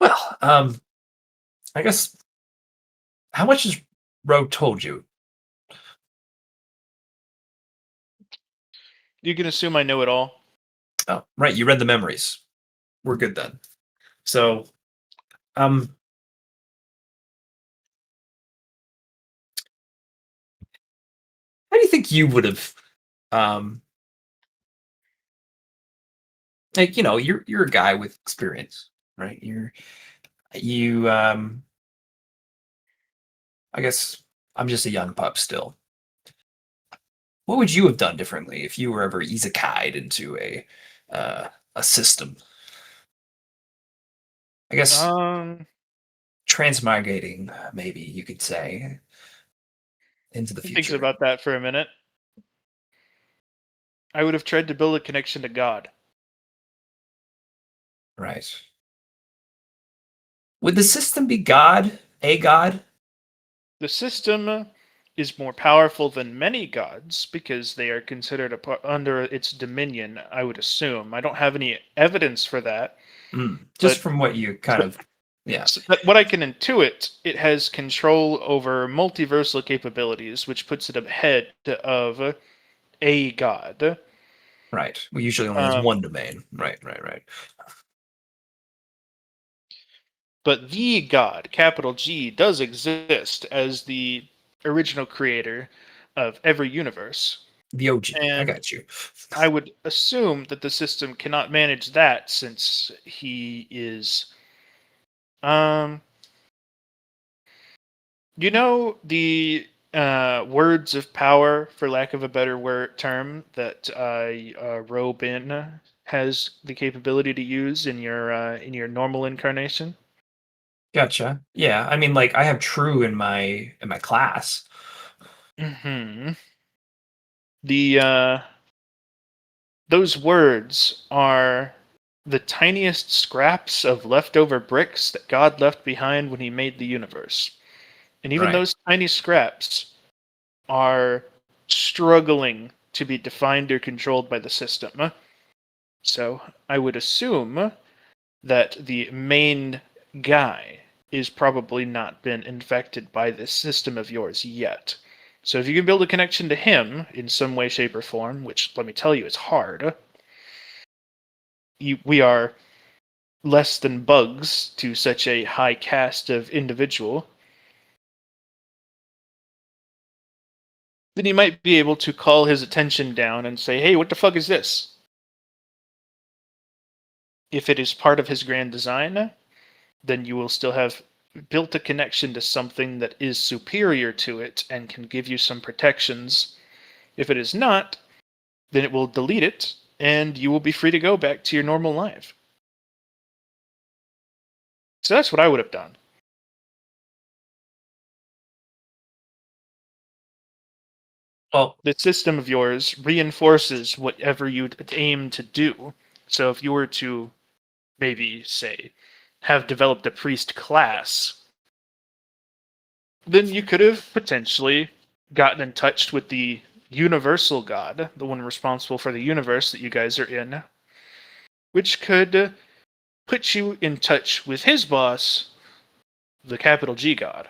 [SPEAKER 1] Well, I guess how much has Roe told you?
[SPEAKER 2] You can assume I know it all.
[SPEAKER 1] Oh, right, you read the memories. We're good then. So, um, how do you think you would have, um, like you're a guy with experience, right? You. I guess I'm just a young pup still. What would you have done differently if you were ever isekai'd into a system? I guess
[SPEAKER 2] Um,
[SPEAKER 1] transmigrating, maybe you could say, into the
[SPEAKER 2] Thinks
[SPEAKER 1] future.
[SPEAKER 2] about that for a minute. I would have tried to build a connection to God.
[SPEAKER 1] Right. Would the system be God? A God?
[SPEAKER 2] The system is more powerful than many gods because they are considered under its dominion, I would assume. I don't have any evidence for that,
[SPEAKER 1] Just
[SPEAKER 2] but
[SPEAKER 1] from what you kind of, yeah.
[SPEAKER 2] but what I can intuit, it has control over multiversal capabilities, which puts it ahead of a god.
[SPEAKER 1] Right. We usually only has
[SPEAKER 2] Um,
[SPEAKER 1] one domain. Right.
[SPEAKER 2] but the god, capital G, does exist as the original creator of every universe.
[SPEAKER 1] The OG. I
[SPEAKER 2] And
[SPEAKER 1] got you.
[SPEAKER 2] I would assume that the system cannot manage that since he is um the words of power, for lack of a better word term, that Robin has the capability to use in your normal incarnation.
[SPEAKER 1] Gotcha. Yeah. I mean, like I have true in my class.
[SPEAKER 2] Hmm. The Those words are the tiniest scraps of leftover bricks that God left behind when he made the universe. And even
[SPEAKER 1] Right.
[SPEAKER 2] those tiny scraps are struggling to be defined or controlled by the system. So I would assume that the main guy is probably not been infected by this system of yours yet. So if you can build a connection to him in some way, shape, or form, which let me tell you is hard, we are less than bugs to such a high caste of individual, then you might be able to call his attention down and say, hey, what the fuck is this? If it is part of his grand design, then you will still have built a connection to something that is superior to it and can give you some protections. If it is not, then it will delete it and you will be free to go back to your normal life. So that's what I would have done.
[SPEAKER 1] Well,
[SPEAKER 2] The system of yours reinforces whatever you aim to do. So if you were to maybe say have developed a priest class, then you could have potentially gotten in touch with the universal god, the one responsible for the universe that you guys are in, which could put you in touch with his boss, the capital G god.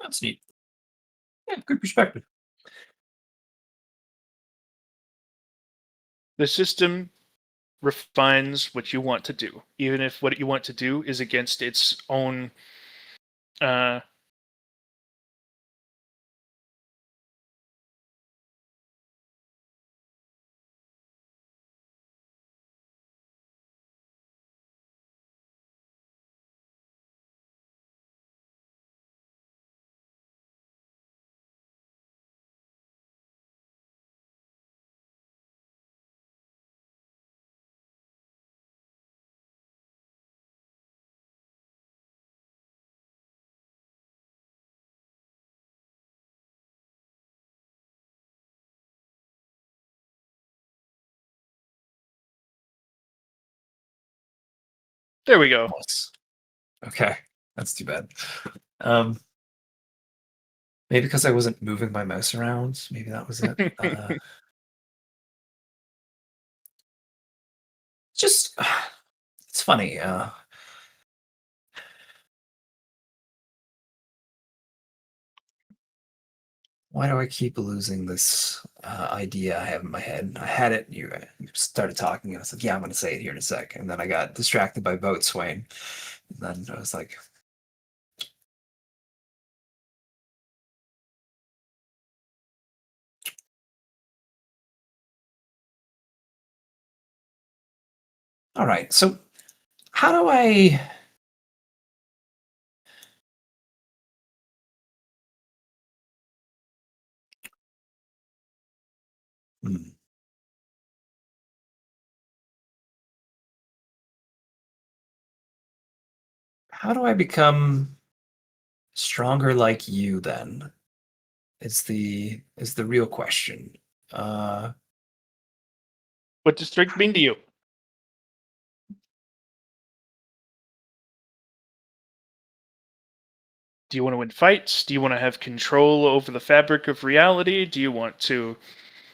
[SPEAKER 1] that's neat. Yeah, good perspective.
[SPEAKER 2] The system refines what you want to do, even if what you want to do is against its own uh, there we go.
[SPEAKER 1] Nice. Okay, that's too bad. Um, maybe because I wasn't moving my mouse around. Maybe that was it. Just it's funny. Why do I keep losing this idea I have in my head? I had it. You started talking, and I was like, "Yeah, I'm going to say it here in a sec." And then I got distracted by boat swaying. And then I was like, "All right. So how do I?" Hmm, how do I become stronger like you? Then is the real question. Uh,
[SPEAKER 2] What does strength mean to you? Do you want to win fights? Do you want to have control over the fabric of reality? Do you want to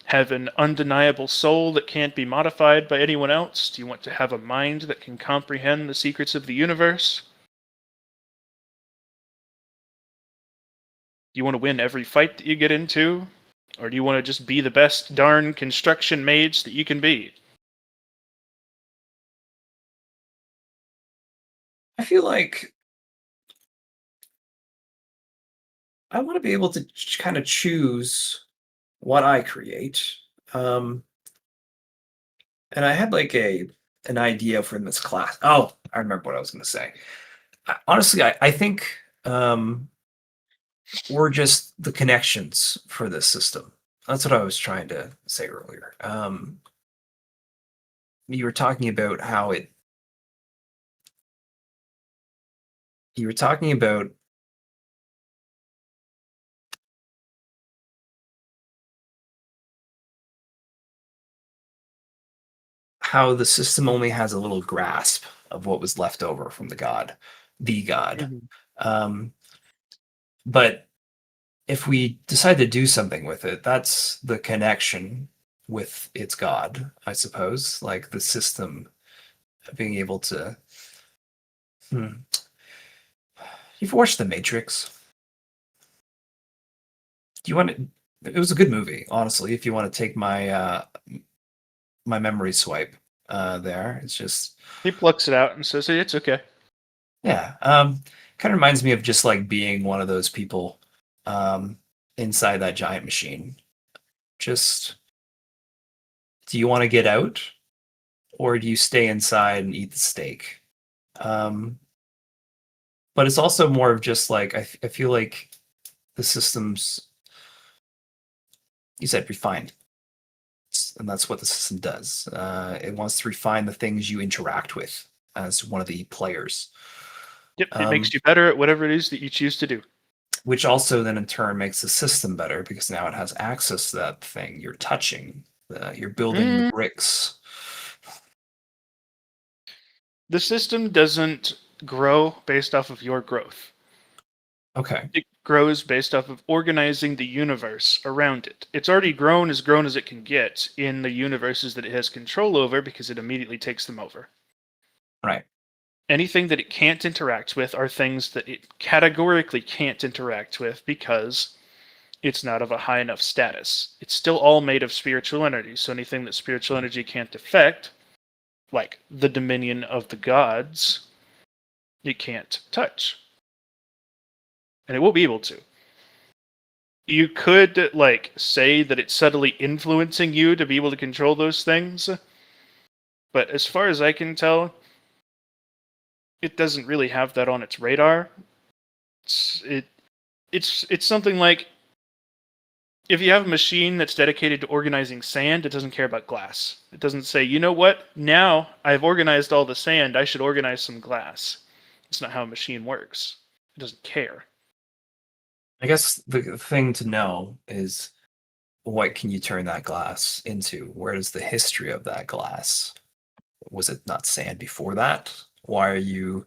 [SPEAKER 2] have an undeniable soul that can't be modified by anyone else? Do you want to have a mind that can comprehend the secrets of the universe? Do you want to win every fight that you get into? Or do you want to just be the best darn construction mage that you can be?
[SPEAKER 1] I feel like I want to be able to kind of choose what I create. Um, and I had like an idea from this class. Oh, I remember what I was going to say. Honestly, I think we're just the connections for this system. That's what I was trying to say earlier. You were talking about how it. You were talking about how the system only has a little grasp of what was left over from the god.
[SPEAKER 2] Mhm.
[SPEAKER 1] Um, but if we decide to do something with it, that's the connection with its god, I suppose. Like the system being able to. Hmm. You've watched The Matrix. Do you want to? It was a good movie, honestly. If you want to take my memory swipe, there, it's just
[SPEAKER 2] He plucks it out and says, "Hey, it's okay."
[SPEAKER 1] yeah. Kind of reminds me of just like being one of those people um, inside that giant machine. Just do you want to get out or do you stay inside and eat the steak? Um, but it's also more of just like I feel like the system's you said refined, and that's what the system does. It wants to refine the things you interact with as one of the players,
[SPEAKER 2] Yep, it
[SPEAKER 1] um,
[SPEAKER 2] makes you better at whatever it is that you choose to do.
[SPEAKER 1] which also then in turn makes the system better because now it has access to that thing you're touching. You're building the
[SPEAKER 2] Mm,
[SPEAKER 1] bricks.
[SPEAKER 2] the system doesn't grow based off of your growth.
[SPEAKER 1] Okay,
[SPEAKER 2] It grows based off of organizing the universe around it. It's already grown as it can get in the universes that it has control over because it immediately takes them over.
[SPEAKER 1] right.
[SPEAKER 2] Anything that it can't interact with are things that it categorically can't interact with because it's not of a high enough status. It's still all made of spiritual energy, so anything that spiritual energy can't affect, like the dominion of the gods, it can't touch. And it won't be able to. You could like say that it's subtly influencing you to be able to control those things, but as far as I can tell, it doesn't really have that on its radar. It's it it's something like if you have a machine that's dedicated to organizing sand, it doesn't care about glass. It doesn't say, you know what, now I've organized all the sand, I should organize some glass. It's not how a machine works. It doesn't care.
[SPEAKER 1] I guess the thing to know is what can you turn that glass into? Where is the history of that glass? Was it not sand before that? Why are you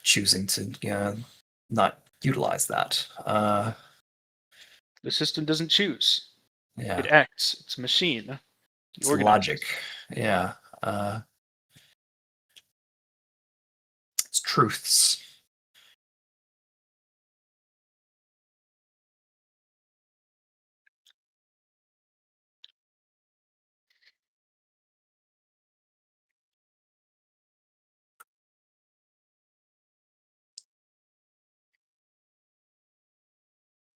[SPEAKER 1] choosing to not utilize that.
[SPEAKER 2] The system doesn't choose.
[SPEAKER 1] Yeah,
[SPEAKER 2] It acts. It's a machine. It
[SPEAKER 1] it's
[SPEAKER 2] organizes.
[SPEAKER 1] logic. Yeah, it's truths.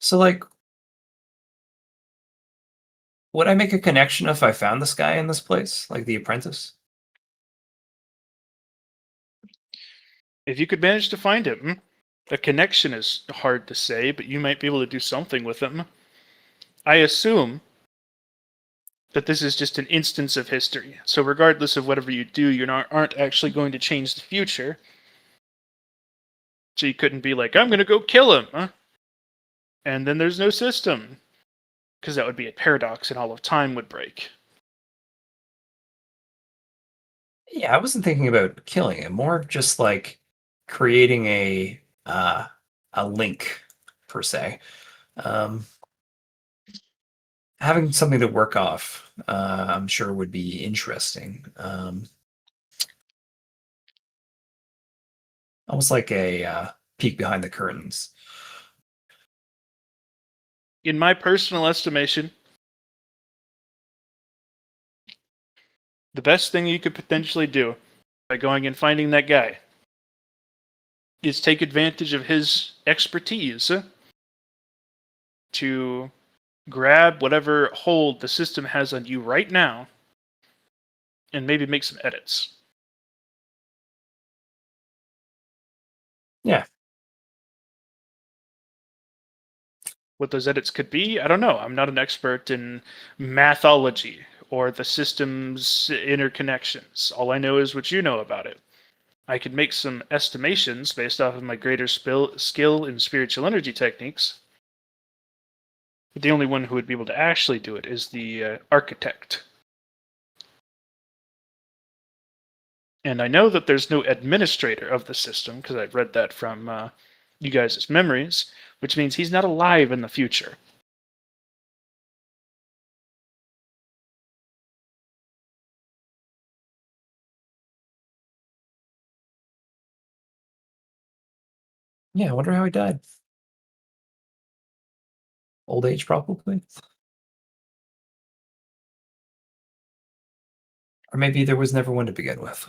[SPEAKER 1] So, like, would I make a connection if I found this guy in this place, like the apprentice?
[SPEAKER 2] If you could manage to find him, a connection is hard to say, but you might be able to do something with him. I assume that this is just an instance of history. So regardless of whatever you do, aren't actually going to change the future. So you couldn't be like, I'm going to go kill him, huh? And then there's no system, because that would be a paradox, and all of time would break.
[SPEAKER 1] Yeah, I wasn't thinking about killing him, more just like creating a link per se. Um, Having something to work off, I'm sure would be interesting. Almost like a peek behind the curtains.
[SPEAKER 2] In my personal estimation, the best thing you could potentially do by going and finding that guy is take advantage of his expertise to grab whatever hold the system has on you right now and maybe make some edits.
[SPEAKER 1] Yeah,
[SPEAKER 2] What those edits could be, I don't know. I'm not an expert in mathology or the system's interconnections. All I know is what you know about it. I could make some estimations based off of my greater skill in spiritual energy techniques. But the only one who would be able to actually do it is the architect. And I know that there's no administrator of the system because I've read that from you guys' memories, which means he's not alive in the future.
[SPEAKER 1] yeah. I wonder how he died. Old age, probably, or maybe there was never one to begin with.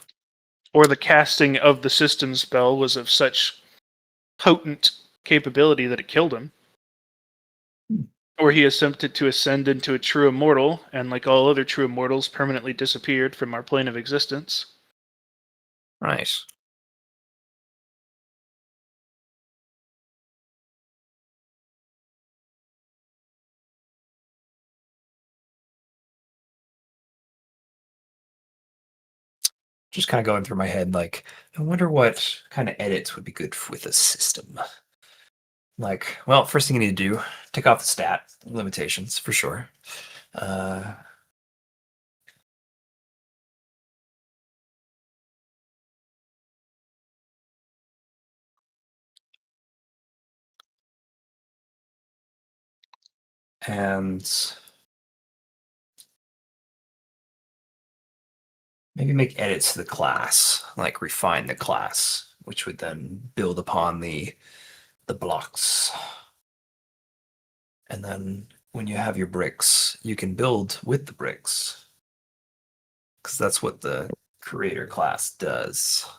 [SPEAKER 2] Or the casting of the system spell was of such potent capability that it killed him.
[SPEAKER 1] Hmm.
[SPEAKER 2] Or he attempted to ascend into a true immortal, and like all other true immortals, permanently disappeared from our plane of existence.
[SPEAKER 1] Right. Just kind of going through my head, like, I wonder what kind of edits would be good with a system. Like, well, first thing you need to do, take off the stat limitations for sure. Uh, and maybe make edits to the class, like refine the class, which would then build upon the blocks. And then when you have your bricks, you can build with the bricks. Because that's what the creator class does.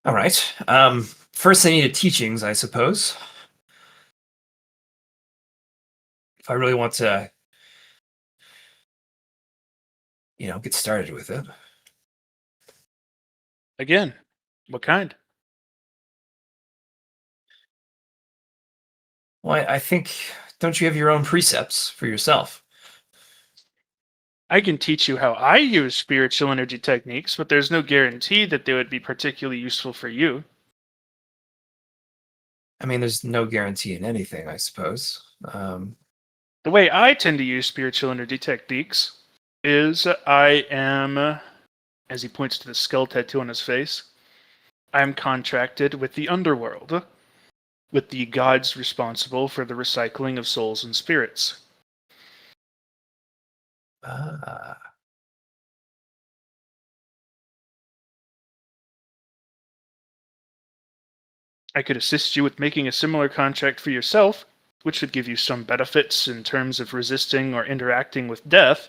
[SPEAKER 1] All right. First, I need a teachings, I suppose. If I really want to, get started with it.
[SPEAKER 2] Again, what kind?
[SPEAKER 1] Well, I think, don't you have your own precepts for yourself?
[SPEAKER 2] I can teach you how I use spiritual energy techniques, but there's no guarantee that they would be particularly useful for you.
[SPEAKER 1] I mean, there's no guarantee in anything, I suppose.
[SPEAKER 2] The way I tend to use spiritual energy techniques is I am, as he points to the skull tattoo on his face, I am contracted with the underworld, with the gods responsible for the recycling of souls and spirits.
[SPEAKER 1] Ah,
[SPEAKER 2] I could assist you with making a similar contract for yourself, which would give you some benefits in terms of resisting or interacting with death,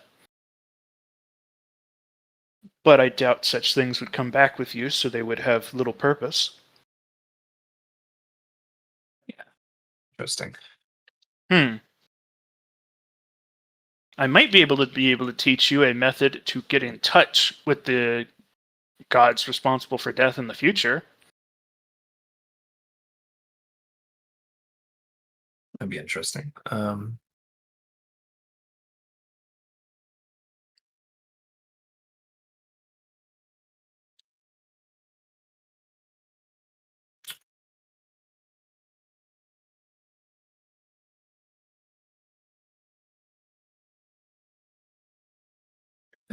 [SPEAKER 2] but I doubt such things would come back with you, so they would have little purpose.
[SPEAKER 1] interesting.
[SPEAKER 2] Hmm. I might be able to teach you a method to get in touch with the gods responsible for death in the future.
[SPEAKER 1] That'd be interesting.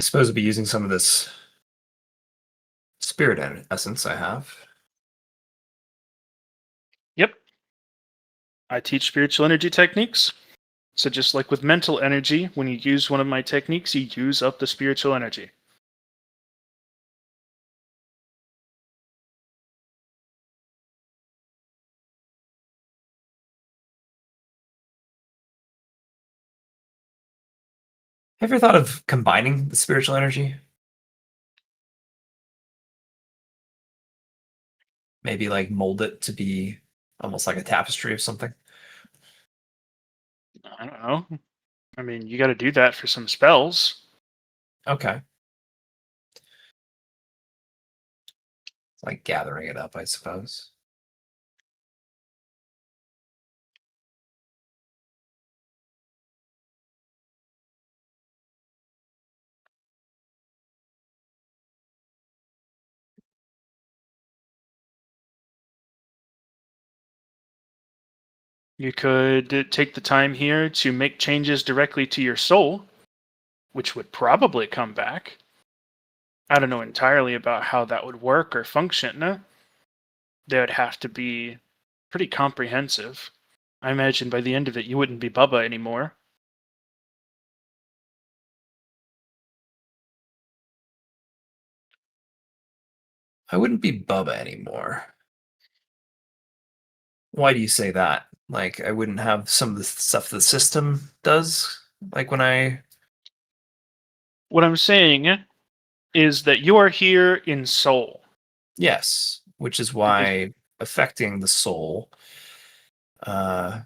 [SPEAKER 1] I suppose I'd be using some of this spirit essence I have.
[SPEAKER 2] Yep. I teach spiritual energy techniques. So just like with mental energy, when you use one of my techniques, you use up the spiritual energy.
[SPEAKER 1] Have you ever thought of combining the spiritual energy? Maybe like mold it to be almost like a tapestry of something?
[SPEAKER 2] I don't know. I mean, you got to do that for some spells.
[SPEAKER 1] Okay. It's like gathering it up, I suppose.
[SPEAKER 2] You could take the time here to make changes directly to your soul, which would probably come back. I don't know entirely about how that would work or function. They would have to be pretty comprehensive. I imagine by the end of it, you wouldn't be Bubba anymore.
[SPEAKER 1] I wouldn't be Bubba anymore. Why do you say that? Like, I wouldn't have some of the stuff the system does? Like when I.
[SPEAKER 2] What I'm saying is that you are here in soul.
[SPEAKER 1] Yes, which is
[SPEAKER 2] And if
[SPEAKER 1] why affecting the soul uh,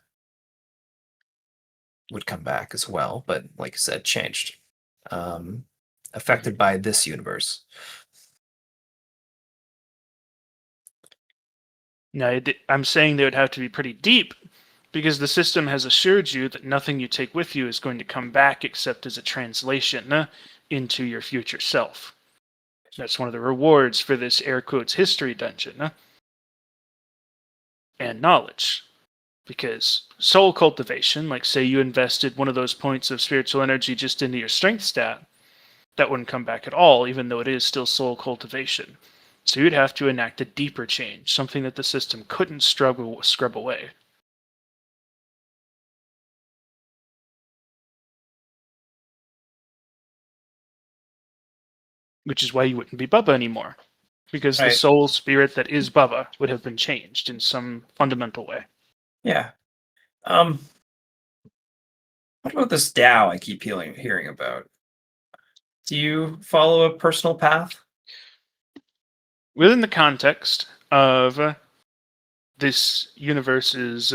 [SPEAKER 1] would come back as well, but like I said, changed. Um, affected by this universe.
[SPEAKER 2] now, I'm saying they would have to be pretty deep because the system has assured you that nothing you take with you is going to come back except as a translation into your future self. That's one of the rewards for this air quotes history dungeon and knowledge. Because soul cultivation, like say you invested one of those points of spiritual energy just into your strength stat, that wouldn't come back at all, even though it is still soul cultivation. So you'd have to enact a deeper change, something that the system couldn't scrub away. Which is why you wouldn't be Bubba anymore. Because the
[SPEAKER 1] Right.
[SPEAKER 2] soul spirit that is Bubba would have been changed in some fundamental way.
[SPEAKER 1] Yeah. Um, what about this Tao I keep hearing about? Do you follow a personal path?
[SPEAKER 2] Within the context of this universe's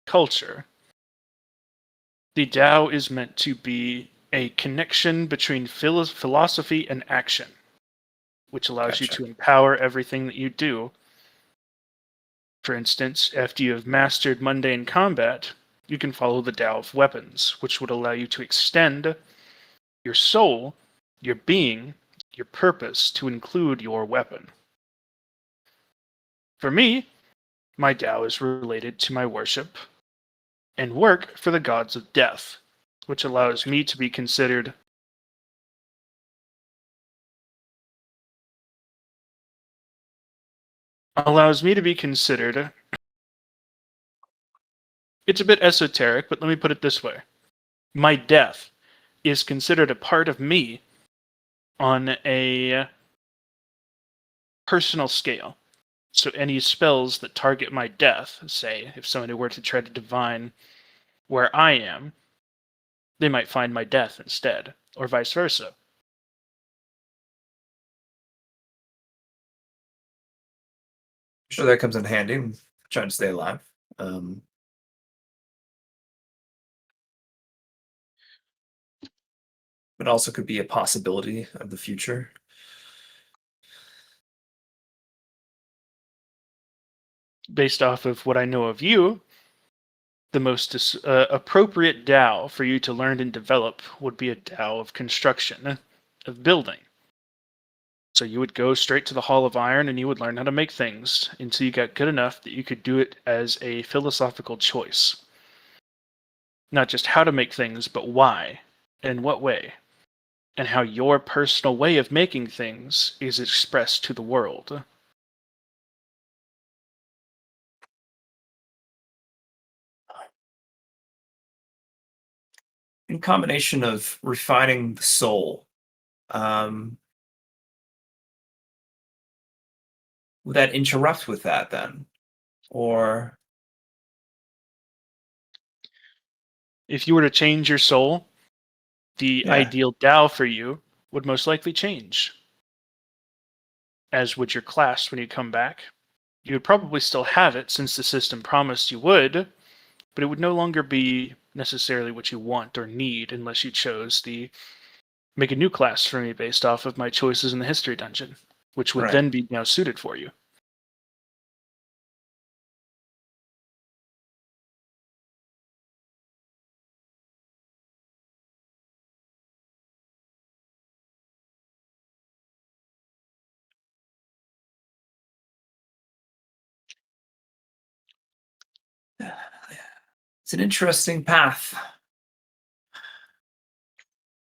[SPEAKER 2] culture, the Tao is meant to be a connection between philosophy and action, which allows you
[SPEAKER 1] Gotcha.
[SPEAKER 2] to empower everything that you do. For instance, after you have mastered mundane combat, you can follow the Tao of weapons, which would allow you to extend your soul, your being, your purpose to include your weapon. For me, my Tao is related to my worship and work for the gods of death, which allows me to be considered it's a bit esoteric, but let me put it this way. My death is considered a part of me on a personal scale. So any spells that target my death, say, if somebody were to try to divine where I am, they might find my death instead, or vice versa.
[SPEAKER 1] Sure, that comes in handy. I'm trying to stay alive. Um, it also could be a possibility of the future.
[SPEAKER 2] Based off of what I know of you, the most appropriate Tao for you to learn and develop would be a Tao of construction, of building. So you would go straight to the Hall of Iron and you would learn how to make things until you got good enough that you could do it as a philosophical choice. Not just how to make things, but why, and what way, and how your personal way of making things is expressed to the world.
[SPEAKER 1] In combination of refining the soul, um, would that interrupt with that then? Or
[SPEAKER 2] If you were to change your soul, the
[SPEAKER 1] yeah,
[SPEAKER 2] ideal Tao for you would most likely change, as would your class when you come back. You would probably still have it since the system promised you would, but it would no longer be necessarily what you want or need unless you chose the make a new class for me based off of my choices in the history dungeon, which would
[SPEAKER 1] right.
[SPEAKER 2] then be now suited for you.
[SPEAKER 1] It's an interesting path.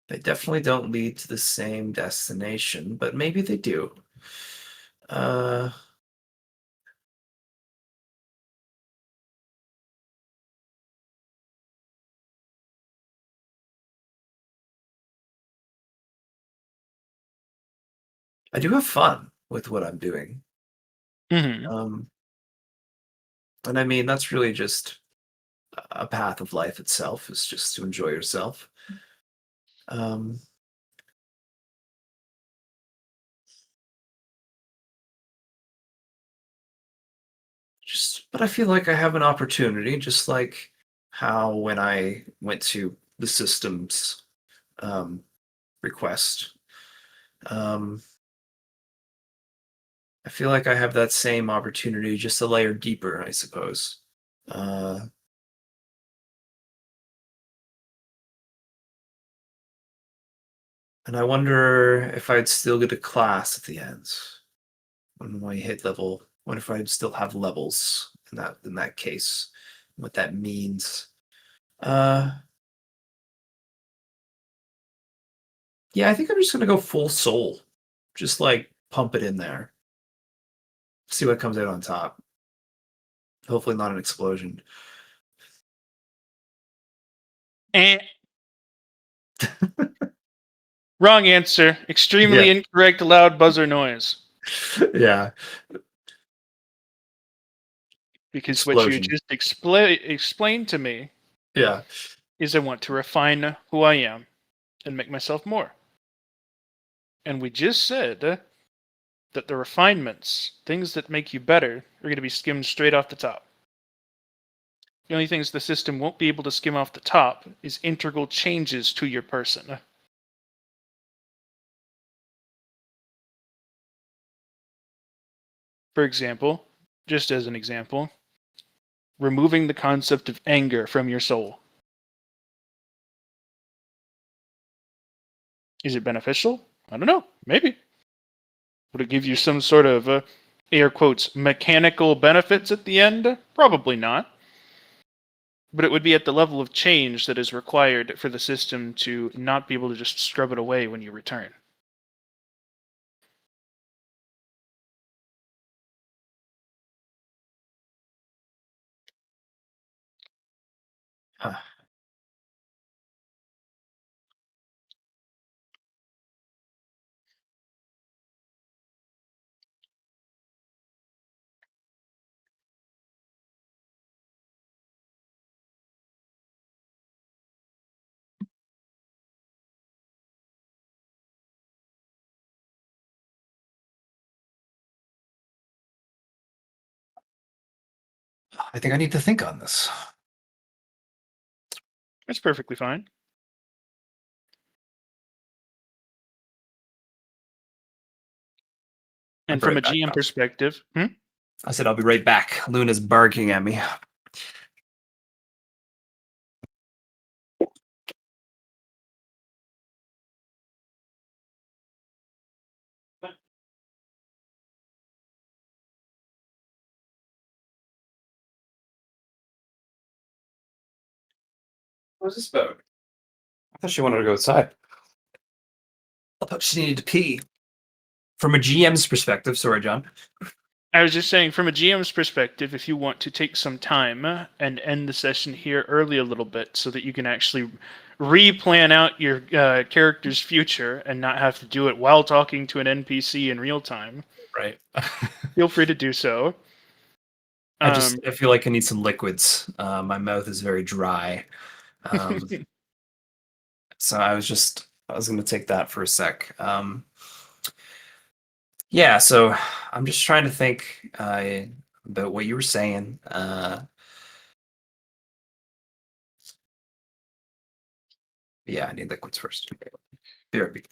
[SPEAKER 1] They definitely don't lead to the same destination, but maybe they do. Uh, I do have fun with what I'm doing.
[SPEAKER 2] Hmm.
[SPEAKER 1] Um, and I mean, that's really just a path of life itself, is just to enjoy yourself. Um, but I feel like I have an opportunity, just like how when I went to the systems um, request, um, I feel like I have that same opportunity, just a layer deeper, I suppose. Uh, and I wonder if I'd still get a class at the end when I hit level. What if I'd still have levels in that case? What that means? Uh, yeah, I think I'm just gonna go full soul, just like pump it in there, see what comes out on top. Hopefully, not an explosion.
[SPEAKER 2] Eh. Wrong answer.
[SPEAKER 1] Yeah,
[SPEAKER 2] Extremely incorrect loud buzzer noise.
[SPEAKER 1] yeah,
[SPEAKER 2] Because what you
[SPEAKER 1] explosion.
[SPEAKER 2] just explained to me
[SPEAKER 1] Yeah,
[SPEAKER 2] is I want to refine who I am and make myself more. And we just said that the refinements, things that make you better, are going to be skimmed straight off the top. The only things the system won't be able to skim off the top is integral changes to your person. For example, just as an example, removing the concept of anger from your soul. Is it beneficial? I don't know. Maybe. Would it give you some sort of, air quotes, mechanical benefits at the end? Probably not. But it would be at the level of change that is required for the system to not be able to just scrub it away when you return.
[SPEAKER 1] Huh. I think I need to think on this.
[SPEAKER 2] It's perfectly fine.
[SPEAKER 1] I'll
[SPEAKER 2] And
[SPEAKER 1] be
[SPEAKER 2] from a
[SPEAKER 1] right back,
[SPEAKER 2] GM
[SPEAKER 1] Rob.
[SPEAKER 2] perspective,
[SPEAKER 1] I said I'll be right back. Luna's barking at me. What was this about? I thought she wanted to go outside. I thought she needed to pee. From a GM's perspective, sorry, John.
[SPEAKER 2] I was just saying, from a GM's perspective, if you want to take some time and end the session here early a little bit so that you can actually re-plan out your character's future and not have to do it while talking to an NPC in real time,
[SPEAKER 1] Right.
[SPEAKER 2] feel free to do so.
[SPEAKER 1] I feel like I need some liquids. My mouth is very dry. So I was going to take that for a sec. Yeah, so I'm just trying to think about what you were saying. Yeah, I need liquids first. BRB.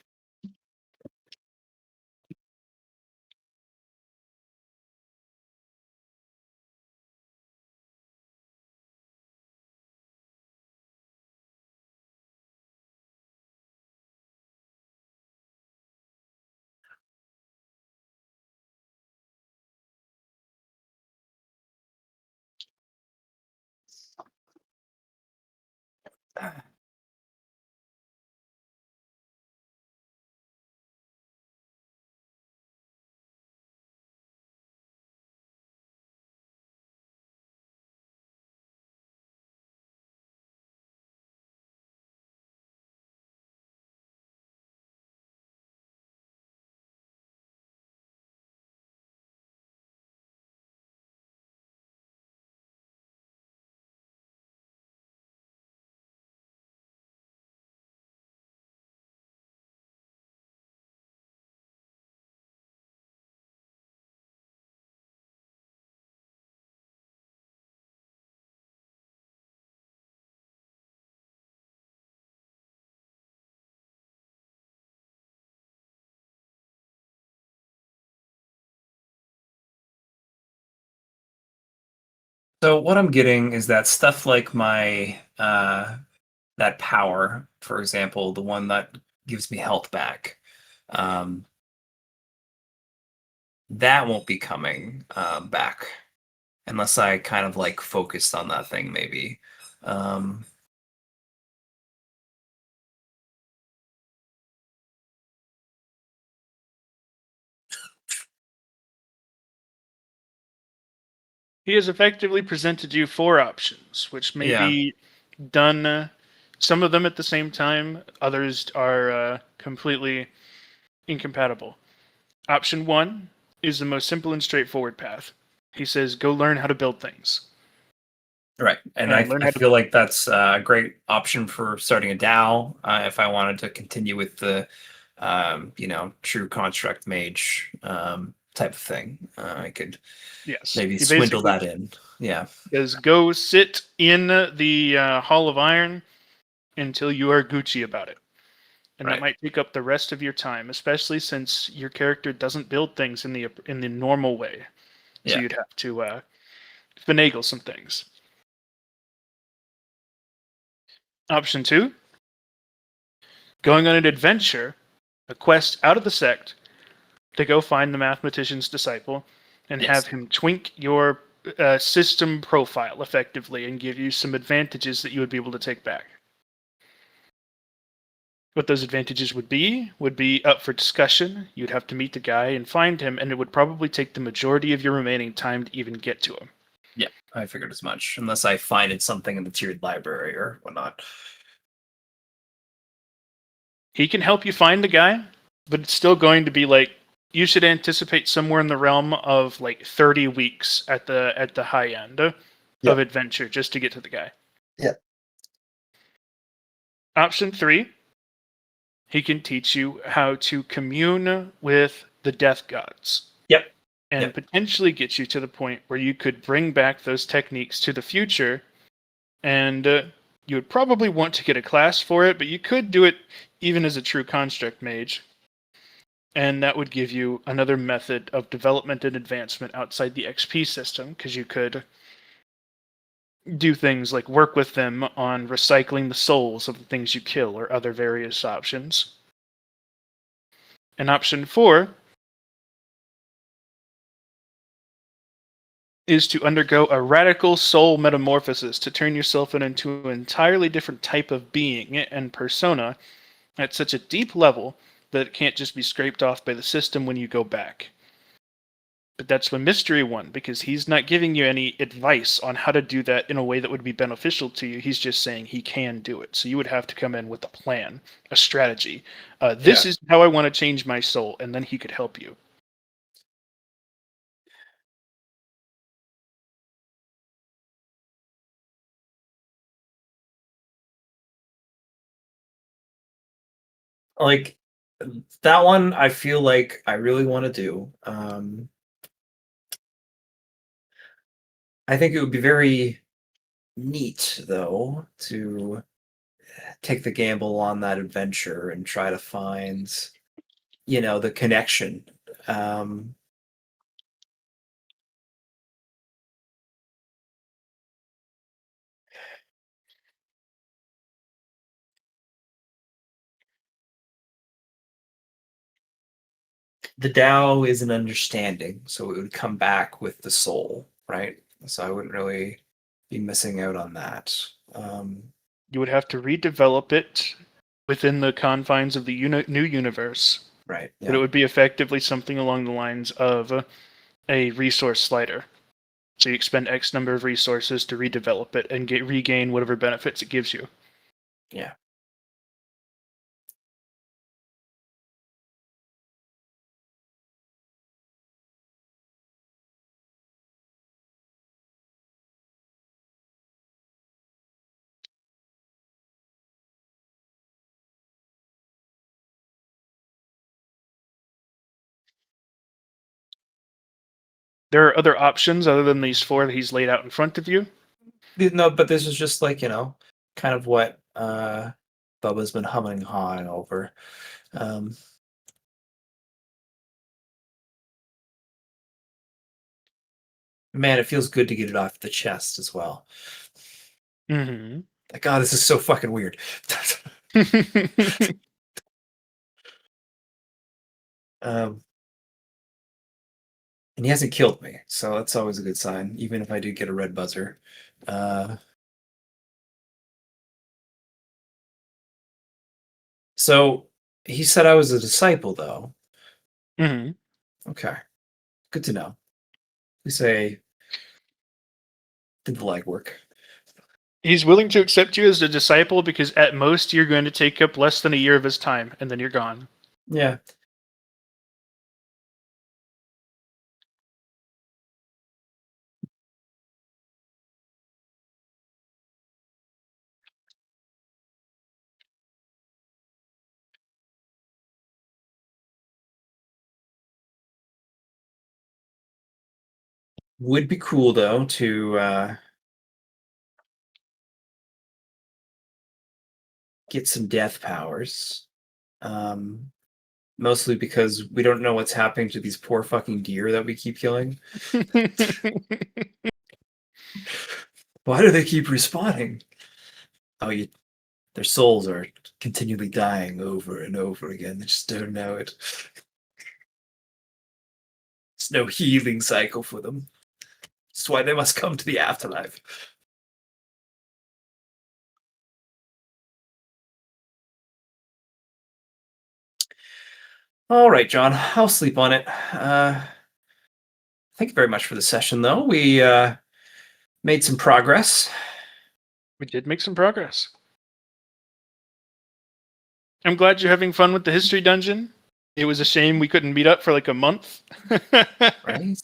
[SPEAKER 1] So what I'm getting is that stuff like my that power, for example, the one that gives me health back, um, that won't be coming back unless I kind of like focused on that thing, maybe. Um,
[SPEAKER 2] He has effectively presented you 4 options, which may
[SPEAKER 1] yeah,
[SPEAKER 2] be done, some of them at the same time, others are completely incompatible. Option 1 is the most simple and straightforward path. He says, go learn how to build things.
[SPEAKER 1] right. And
[SPEAKER 2] And learn
[SPEAKER 1] I
[SPEAKER 2] how to.
[SPEAKER 1] feel like that's a great option for starting a DAO if I wanted to continue with the, true construct mage type of thing. I could
[SPEAKER 2] Yes.
[SPEAKER 1] maybe
[SPEAKER 2] He
[SPEAKER 1] swindle
[SPEAKER 2] basically
[SPEAKER 1] that in. Yeah.
[SPEAKER 2] says, go sit in the Hall of Iron until you are Gucci about it. And that
[SPEAKER 1] Right.
[SPEAKER 2] might take up the rest of your time, especially since your character doesn't build things in the normal way. So
[SPEAKER 1] Yeah.
[SPEAKER 2] you'd have to finagle some things. Option 2, going on an adventure a quest out of the sect to go find the mathematician's disciple and
[SPEAKER 1] Yes.
[SPEAKER 2] have him twink your system profile effectively and give you some advantages that you would be able to take back. What those advantages would be up for discussion. You'd have to meet the guy and find him, and it would probably take the majority of your remaining time to even get to him.
[SPEAKER 1] Yeah, I figured as much. Unless I find it something in the tiered library or whatnot.
[SPEAKER 2] He can help you find the guy, but it's still going to be like, you should anticipate somewhere in the realm of like 30 weeks at the high end of adventure just to get to the guy.
[SPEAKER 1] Yeah.
[SPEAKER 2] Option 3, he can teach you how to commune with the death gods.
[SPEAKER 1] Yep.
[SPEAKER 2] And potentially get you to the point where you could bring back those techniques to the future, and you would probably want to get a class for it, but you could do it even as a true construct mage. And that would give you another method of development and advancement outside the XP system, because you could do things like work with them on recycling the souls of the things you kill or other various options. And option 4 is to undergo a radical soul metamorphosis to turn yourself into an entirely different type of being and persona at such a deep level that it can't just be scraped off by the system when you go back. But that's the mystery one, because he's not giving you any advice on how to do that in a way that would be beneficial to you. He's just saying he can do it. So you would have to come in with a plan, a strategy. This is how I want to change my soul, and then he could help you.
[SPEAKER 1] Like that one, I feel like I really want to do. I think it would be very neat, though, to take the gamble on that adventure and try to find, the connection. The Tao is an understanding, so it would come back with the soul, right? So I wouldn't really be missing out on that.
[SPEAKER 2] You would have to redevelop it within the confines of the new universe.
[SPEAKER 1] Right.
[SPEAKER 2] But it would be effectively something along the lines of a resource slider. So you expend X number of resources to redevelop it and regain whatever benefits it gives you.
[SPEAKER 1] Yeah.
[SPEAKER 2] There are other options other than these 4 that he's laid out in front of you.
[SPEAKER 1] No, but this is just like, kind of what Bubba's been humming and hawing over. Man, it feels good to get it off the chest as well.
[SPEAKER 2] Mm-hmm.
[SPEAKER 1] Like, God, this is so fucking weird. And he hasn't killed me, so that's always a good sign, even if I do get a red buzzer. So he said I was a disciple, though.
[SPEAKER 2] Mm-hmm.
[SPEAKER 1] Okay, good to know. We say did the legwork.
[SPEAKER 2] He's willing to accept you as a disciple because at most you're going to take up less than a year of his time, and then you're gone.
[SPEAKER 1] Yeah. Would be cool though to get some death powers. Mostly because we don't know what's happening to these poor fucking deer that we keep killing. Why do they keep respawning? Oh, Their souls are continually dying over and over again. They just don't know it. There's no healing cycle for them. That's why they must come to the afterlife. All right, John, I'll sleep on it. Thank you very much for the session, though. We made some progress.
[SPEAKER 2] We did make some progress. I'm glad you're having fun with the history dungeon. It was a shame we couldn't meet up for like a month.
[SPEAKER 1] Right?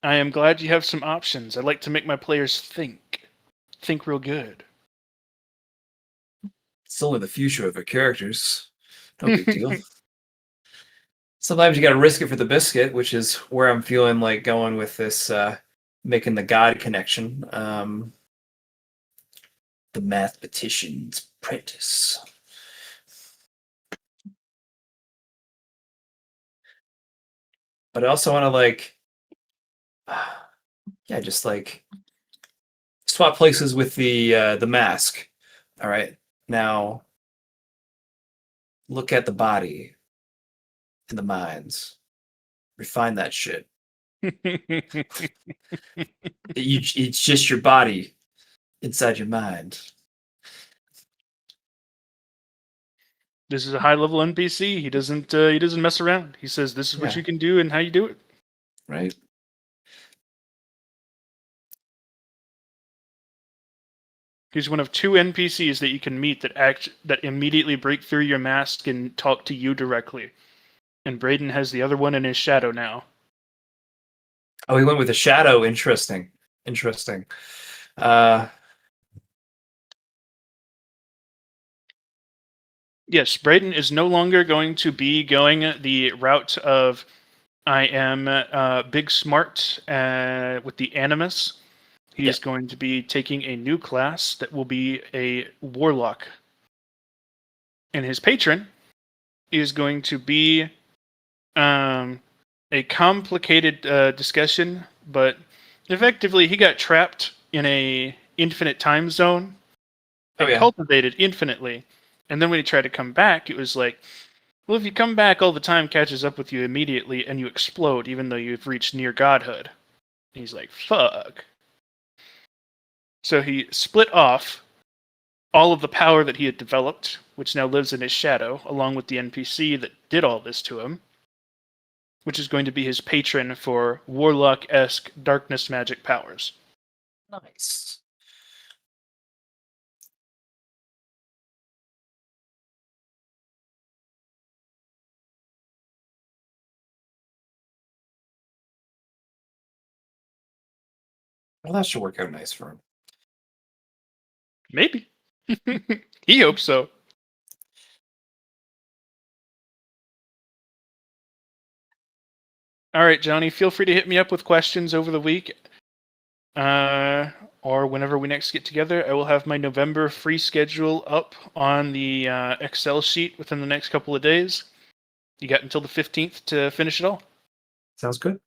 [SPEAKER 2] I am glad you have some options. I like to make my players think real good.
[SPEAKER 1] It's only the future of our characters. No big deal. Sometimes you got to risk it for the biscuit, which is where I'm feeling like going with this, making the God connection. The mathematician's apprentice. But I also want to just like swap places with the mask. All right, now look at the body and the minds. Refine that shit. It's just your body inside your mind.
[SPEAKER 2] This is a high level NPC. He doesn't mess around. He says this is what
[SPEAKER 1] Yeah.
[SPEAKER 2] you can do and how you do it.
[SPEAKER 1] Right?
[SPEAKER 2] He's one of 2 NPCs that you can meet that immediately break through your mask and talk to you directly. And Braden has the other one in his shadow now.
[SPEAKER 1] Oh, he went with a shadow. Interesting.
[SPEAKER 2] Yes, Braden is no longer going to be going the route of I am big smart with the Animus. He is going to be taking a new class that will be a warlock. And his patron is going to be a complicated discussion, but effectively he got trapped in a infinite time zone and cultivated infinitely. And then when he tried to come back, it was like, well, if you come back, all the time catches up with you immediately and you explode even though you've reached near godhood. And he's like, fuck. So he split off all of the power that he had developed, which now lives in his shadow, along with the NPC that did all this to him, which is going to be his patron for warlock-esque darkness magic powers.
[SPEAKER 1] Nice. Well, that should work out nice for him.
[SPEAKER 2] Maybe. He hopes so. All right, Johnny, feel free to hit me up with questions over the week. Or whenever we next get together. I will have my November free schedule up on the Excel sheet within the next couple of days. You got until the 15th to finish it all.
[SPEAKER 1] Sounds good.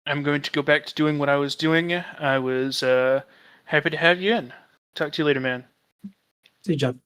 [SPEAKER 2] I'm going to go back to doing what I was doing. I was happy to have you in. Talk to you later, man.
[SPEAKER 1] See you, John.